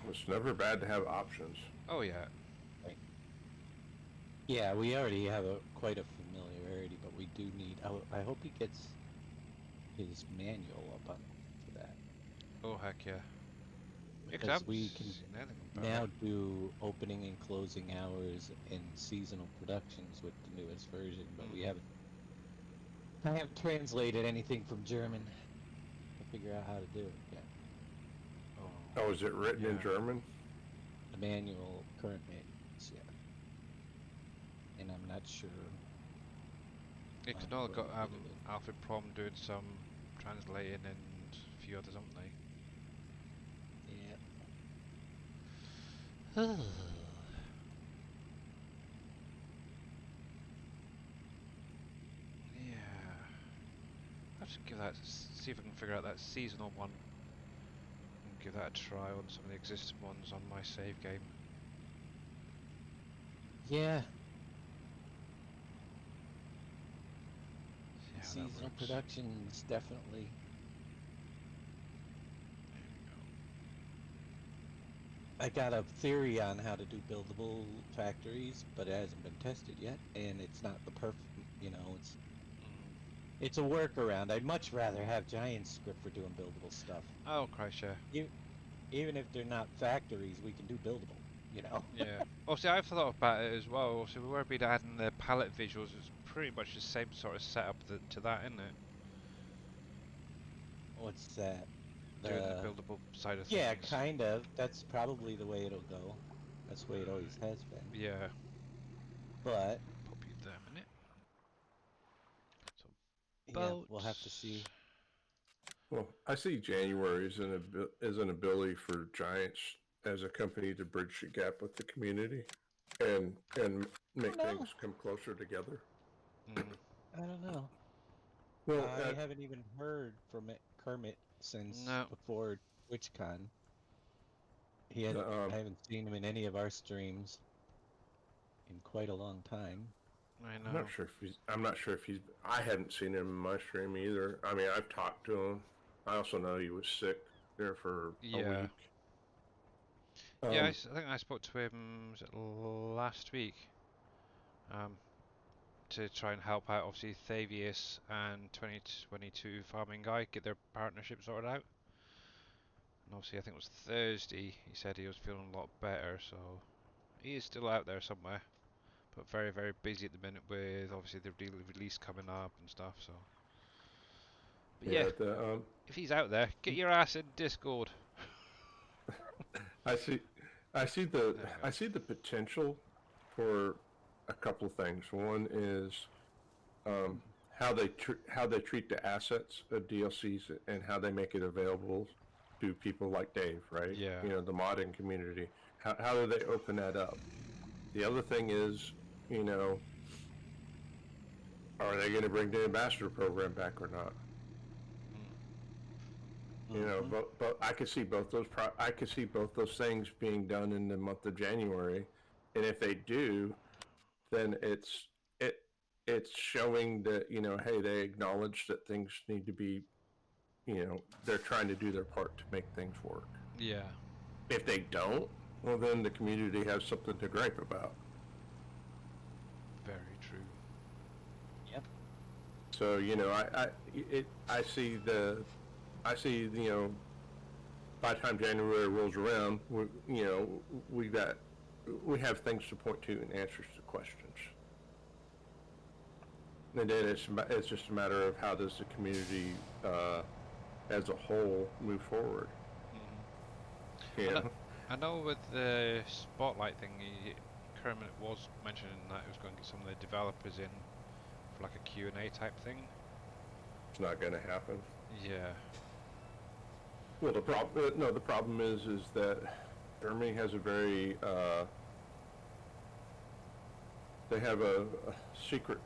It's never bad to have options. Oh yeah. yeah, we already have quite a familiarity, but we do need. I hope he gets his manual up on for that. Oh heck yeah. Yeah, 'cause I Because haven't we can seen anything about now it. do opening and closing hours and seasonal productions with the newest version, but we haven't. I haven't translated anything from German to figure out how to do it yet. Oh, is it written in Yeah. German? The manual, current manuals, yeah. And I'm not sure. Yeah, 'cause on now what got bit of it. Alfred Prom doing some translating and a few others, haven't they? Yeah. Yeah. I'll just give that, see if I can figure out that seasonal one. And give that a try on some of the existing ones on my save game. Yeah. See how that Seasonal works. productions, definitely. I got a theory on how to do buildable factories, but it hasn't been tested yet, and it's not the perfect, it's a workaround. I'd much rather have Giant Script for doing buildable stuff. Oh Christ, yeah. Even if they're not factories, we can do buildable, you know? Yeah. Obviously, I've thought about it as well. Obviously, we were been adding the palette visuals. It's pretty much the same sort of setup to that, isn't it? What's that? Doing the buildable side of Yeah, things. kind of. That's probably the way it'll go. That's the way it always has been. Yeah. But Pop you there a minute. So, yeah, we'll have to boats. see. Well, I see January as an ability for Giants as a company to bridge the gap with the community and make know. things come closer together. I don't know. Well, I haven't even heard from Kermit since No. before TwitchCon. I haven't seen him in any of our streams in quite a long time. I I'm know. not sure if he's. I'm not sure if he's. I hadn't seen him in my stream either. I mean, I've talked to him. I also know he was sick there for a Yeah. week. Yeah, I think I spoke to him was it last week. To try and help out, obviously, Thavius and 2022 Farming Guy get their partnership sorted out. And obviously, I think it was Thursday, he said he was feeling a lot better, so he is still out there somewhere. but very, very busy at the minute with obviously the release coming up and stuff. So, but yeah, The if he's out there, get your ass in Discord. I see, I see the There we go. I see the potential for a couple of things. One is how they treat the assets of DLCs and how they make it available to people like Dave, right? Yeah. You know, the modding community. How do they open that up? The other thing is, you know, are they going to bring the ambassador program back or not? You know, but I could see both those. I could see both those things being done in the month of January, and if they do, then it's showing that, you know, hey, they acknowledge that things need to be, you know, they're trying to do their part to make things work. Yeah. If they don't, well, then the community has something to gripe about. Very true. So, you know, I see you know, by the time January rolls around, you know, we have things to point to and answers to questions. And then it's just a matter of how does the community as a whole move forward. You know? I know with the Spotlight thing, Kermit was mentioning that he was going to get some of the developers in for like a Q&A type thing. It's not going to happen. Yeah. Well, the problem is that Germany has a very they have a secret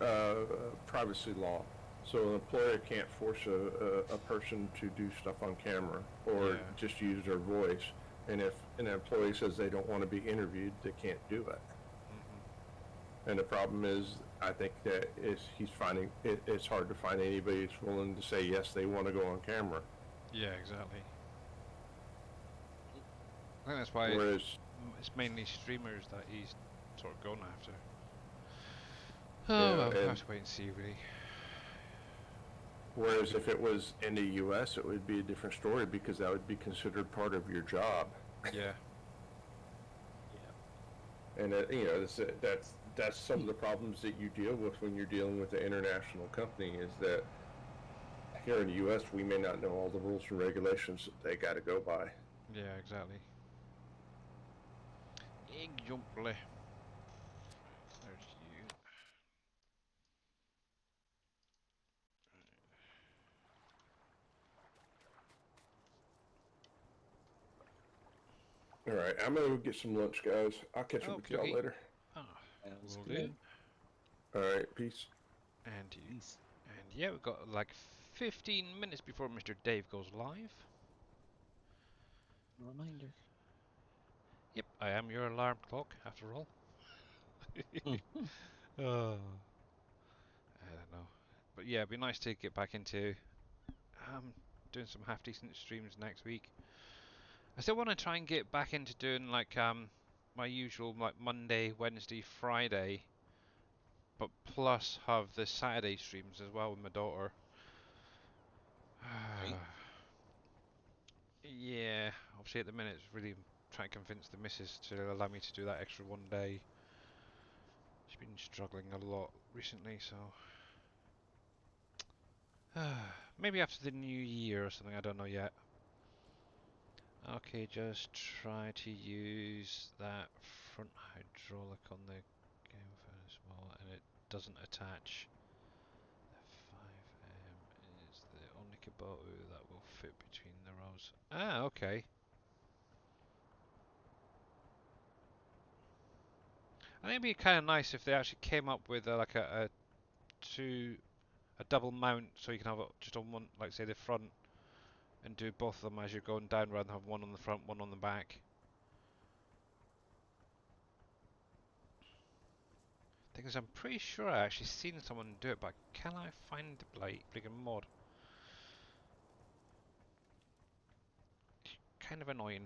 privacy law, so an employer can't force a person to do stuff on camera or just use their voice. And if an employee says they don't want to be interviewed, they can't do it. And the problem is, I think that he's finding it's hard to find anybody that's willing to say yes, they want to go on camera. Yeah, exactly. I think that's why Whereas it's mainly streamers that he's sort of going after. Yeah, Oh, well, we'll and- have to wait and see, really. Whereas if it was in the U.S., it would be a different story because that would be considered part of your job. Yeah. And you know, that's some of the problems that you deal with when you're dealing with an international company is that here in the U.S. we may not know all the rules and regulations that they got to go by. Yeah, exactly. Exactly. There's you. All right, I'm gonna go get some lunch, guys. I'll catch up with y'all Okey-dokey. later. Ah, Sounds will good. do. All right, peace. And you. Peace. And yeah, we've got like 15 minutes before Mr. Dave goes live. Reminder. Yep, I am your alarm clock, after all. Oh, I don't know. But yeah, it'd be nice to get back into doing some half decent streams next week. I still want to try and get back into doing like my usual like Monday, Wednesday, Friday, but plus have the Saturday streams as well with my daughter. Right. Yeah, obviously at the minute it's really trying to convince the missus to allow me to do that extra one day. She's been struggling a lot recently, so maybe after the new year or something, I don't know yet. Okay, just try to use that front hydraulic on the game as well, and it doesn't attach. The 5M is the only Kubota that will fit between the rows. Ah, okay. I think it'd be kind of nice if they actually came up with like a double mount, so you can have it just on one, like say the front, and do both of them as you're going down, rather than have one on the front, one on the back. Thing is, I'm pretty sure I actually seen someone do it, but can I find like freaking mod? Kind of annoying.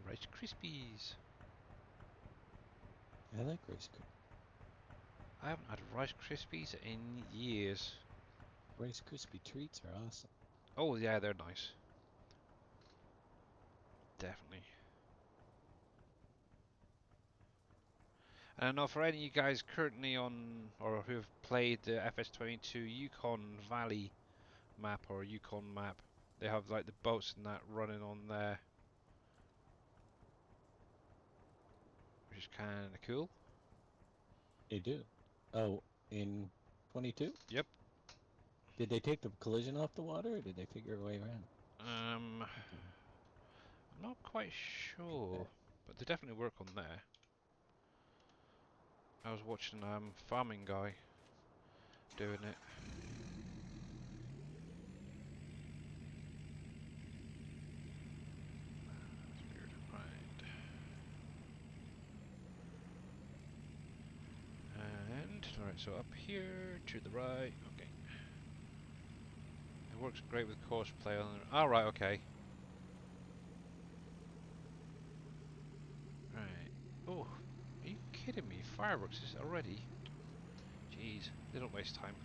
Rice Krispies. I like Rice Krispies. I haven't had Rice Krispies in years. Rice Krispie treats are awesome. Oh yeah, they're nice. Definitely. And I know for any of you guys currently on or who have played the FS22 Yukon Valley map or Yukon map, they have like the boats and that running on there, which is kind of cool. They do. Oh, in 22? Yep. Did they take the collision off the water, or did they figure a way around? I'm not quite sure, but they definitely work on there. I was watching Farming Guy doing it. That's weird. Right. And alright, so up here to the right. Okay. It works great with cosplay on. Alright, okay. Right. Oh, are you kidding me? Fireworks is already. Jeez, they don't waste time.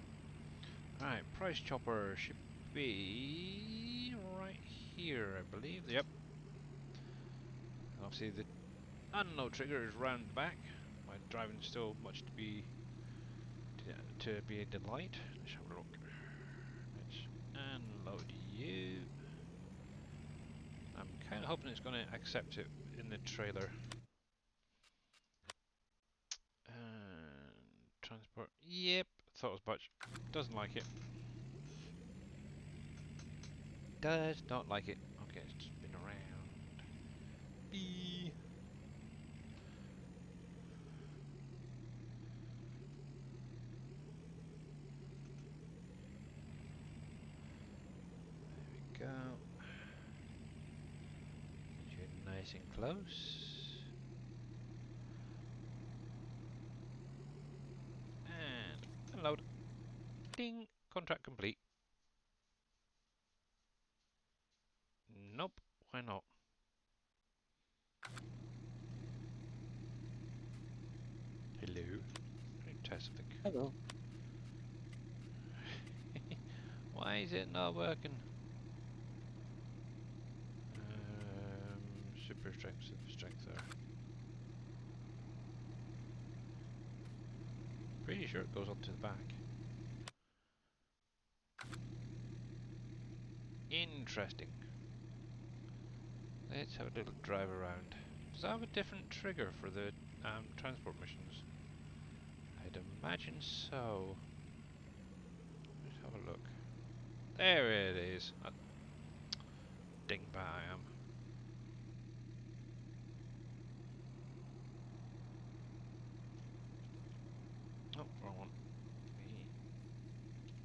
Alright, price chopper should be right here, I believe. Yep. Obviously the unknown trigger is round the back. My driving's still much to be a delight. Let's have a look. Let's unload you. I'm kind of hoping it's going to accept it in the trailer. And transport. Yep, thought as much. Doesn't like it. Does not like it. Okay, it's just been around. B. There we go. Get you nice and close. And unload. Ding. Contract complete. Nope. Why not? Hello. Test something. Hello. Why is it not working? Super strength there. Pretty sure it goes up to the back. Interesting. Let's have a little drive around. Does that have a different trigger for the transport missions? I'd imagine so. Let's have a look. There it is. Dingbat I am. Oh, wrong one.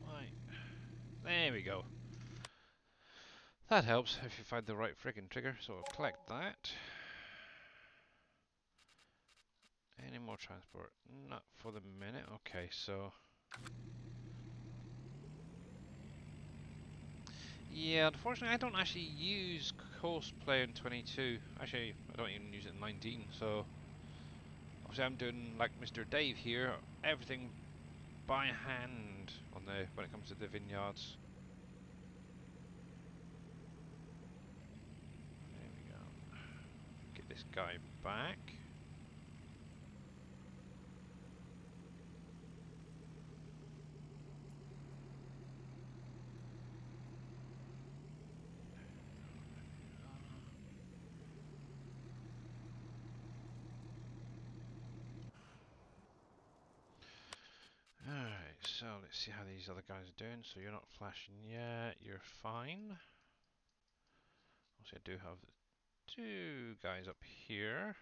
Right. There we go. That helps if you find the right friggin' trigger. So I'll collect that. Any more transport? Not for the minute. Okay, so yeah, unfortunately I don't actually use cosplay in 22. Actually, I don't even use it in 19, so obviously I'm doing like Mr. Dave here, everything by hand on the when it comes to the vineyards. There we go. Get this guy back. Alright, so let's see how these other guys are doing. So you're not flashing yet, you're fine. Obviously I do have two guys up here.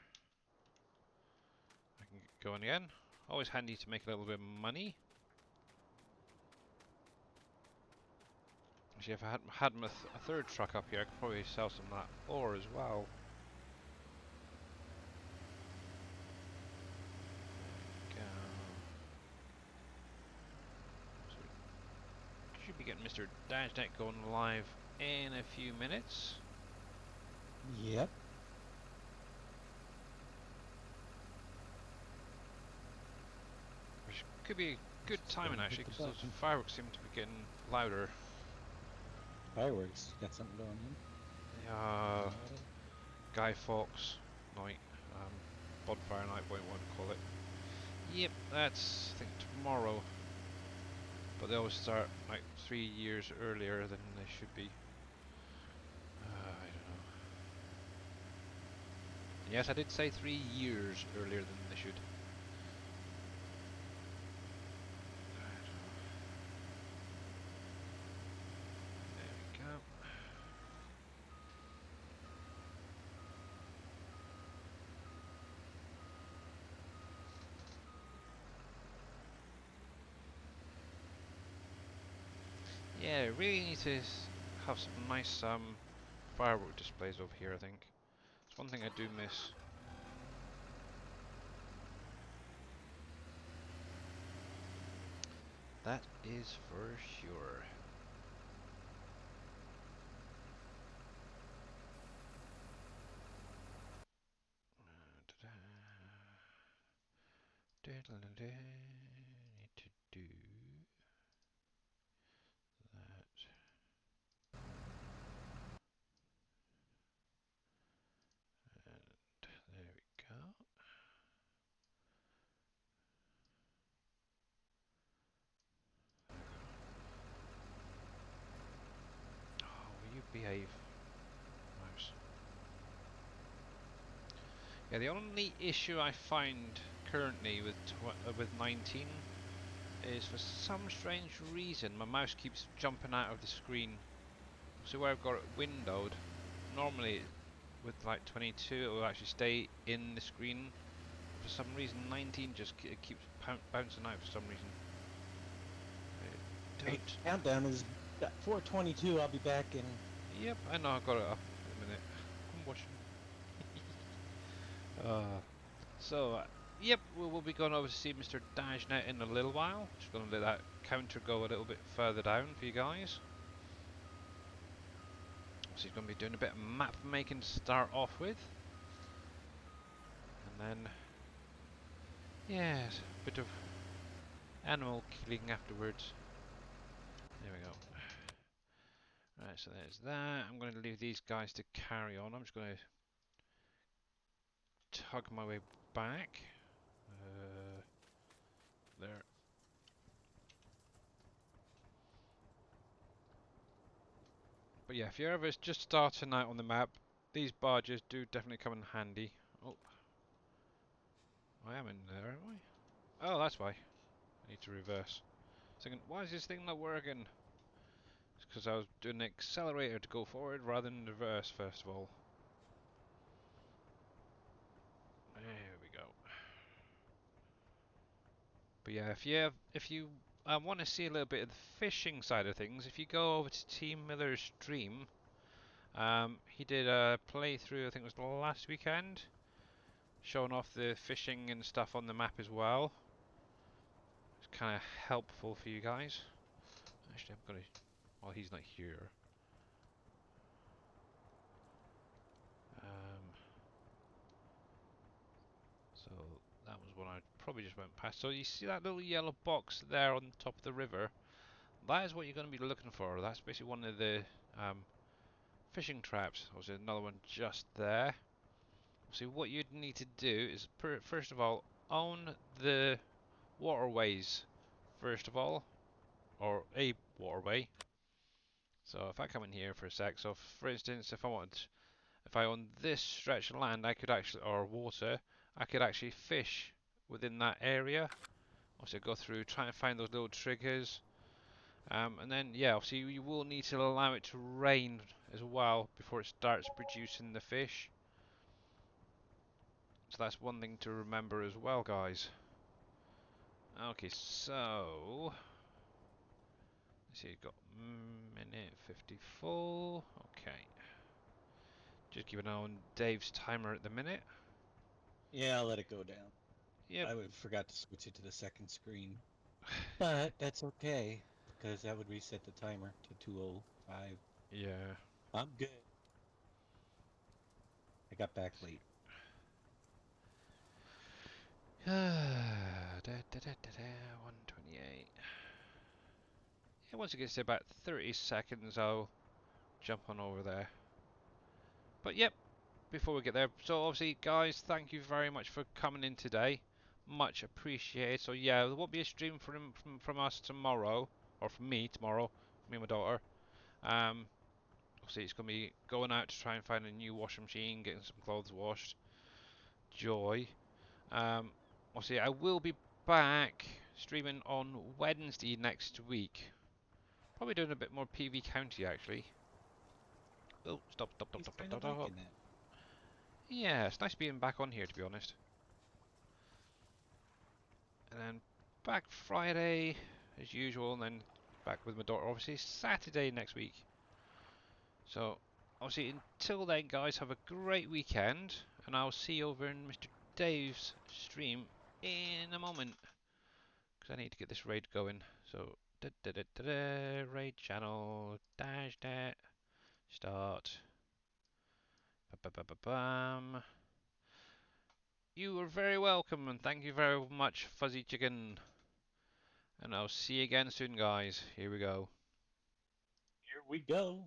I can get going again. Always handy to make a little bit of money. Actually, if I had a third truck up here, I could probably sell some of that ore as well. There we go. So we should be getting Mr. DashNet going live in a few minutes. Yep. Which could be Good timing Hit actually, the because those button. fireworks seem to be getting louder. Fireworks. Got something going on. Yeah, Guy Fawkes night, bonfire night, what you want to call it. Yep, that's I think tomorrow. But they always start like 3 years earlier than they should be. I don't know. And yes, I did say 3 years earlier than they should. I don't know. There we go. Yeah, really need to have some nice firework displays over here, I think. It's one thing I do miss. That is for sure. Need to do that. And there we go. Oh, will you behave, mouse? Yeah, the only issue I find currently with 19 is for some strange reason my mouse keeps jumping out of the screen. So where I've got it windowed, normally with like 22 it will actually stay in the screen. For some reason 19 just keeps bouncing out for some reason. Hey, countdown is 4:22. I'll be back in. Yep, I know, I got it up in a minute. I'm watching. Yep, we'll be going over to see Mr. Dajnet in a little while. Just going to let that counter go a little bit further down for you guys. So he's going to be doing a bit of map making to start off with. And then, yes, a bit of animal killing afterwards. There we go. Right, so there's that. I'm going to leave these guys to carry on. I'm just going to tug my way back. There. But yeah, if you're ever just starting out on the map, these barges do definitely come in handy. Oh, I am in there, am I? Oh, that's why. I need to reverse. Thinking, why is this thing not working? It's because I was doing the accelerator to go forward rather than reverse first of all. There we go. But yeah, if you want to see a little bit of the fishing side of things, if you go over to Team Miller's stream, he did a playthrough. I think it was last weekend, showing off the fishing and stuff on the map as well. It's kind of helpful for you guys. Actually, I'm gonna. Well, he's not here. So that was one I probably just went past. So you see that little yellow box there on top of the river? That is what you're going to be looking for. That's basically one of the fishing traps. Obviously another one just there. So what you'd need to do is, first of all, own the waterways, first of all, or a waterway. So if I come in here for a sec, so for instance, if I own this stretch of land, I could actually, or water, I could actually fish within that area. Also go through, try and find those little triggers. And then, yeah, obviously you will need to allow it to rain as well before it starts producing the fish. So that's one thing to remember as well, guys. Okay, so let's see, you've got minute 54. Okay, just keep an eye on Dave's timer at the minute. Yeah, I'll let it go down. Yep. Forgot to switch it to the second screen, but that's okay because that would reset the timer to 2:05. Yeah. I'm good. I got back late. Da, 128. Yeah, once it gets to about 30 seconds, I'll jump on over there. But yep, before we get there, so obviously, guys, thank you very much for coming in today. Much appreciated. So yeah, there won't be a stream from us tomorrow, or from me tomorrow, me and my daughter. Obviously, it's going to be going out to try and find a new washing machine, getting some clothes washed. Joy. Obviously, I will be back streaming on Wednesday next week. Probably doing a bit more PV County actually. Oh, stop, stop, stop, He's stop, kind stop, of stop, stop. liking it. Yeah, it's nice being back on here to be honest. And then back Friday as usual, and then back with my daughter obviously Saturday next week. So obviously until then, guys, have a great weekend, and I'll see you over in Mr. Dave's stream in a moment, because I need to get this raid going. So raid channel dash net start. Ba-ba-ba-ba-bam. You are very welcome, and thank you very much, Fuzzy Chicken. And I'll see you again soon, guys. Here we go. Here we go.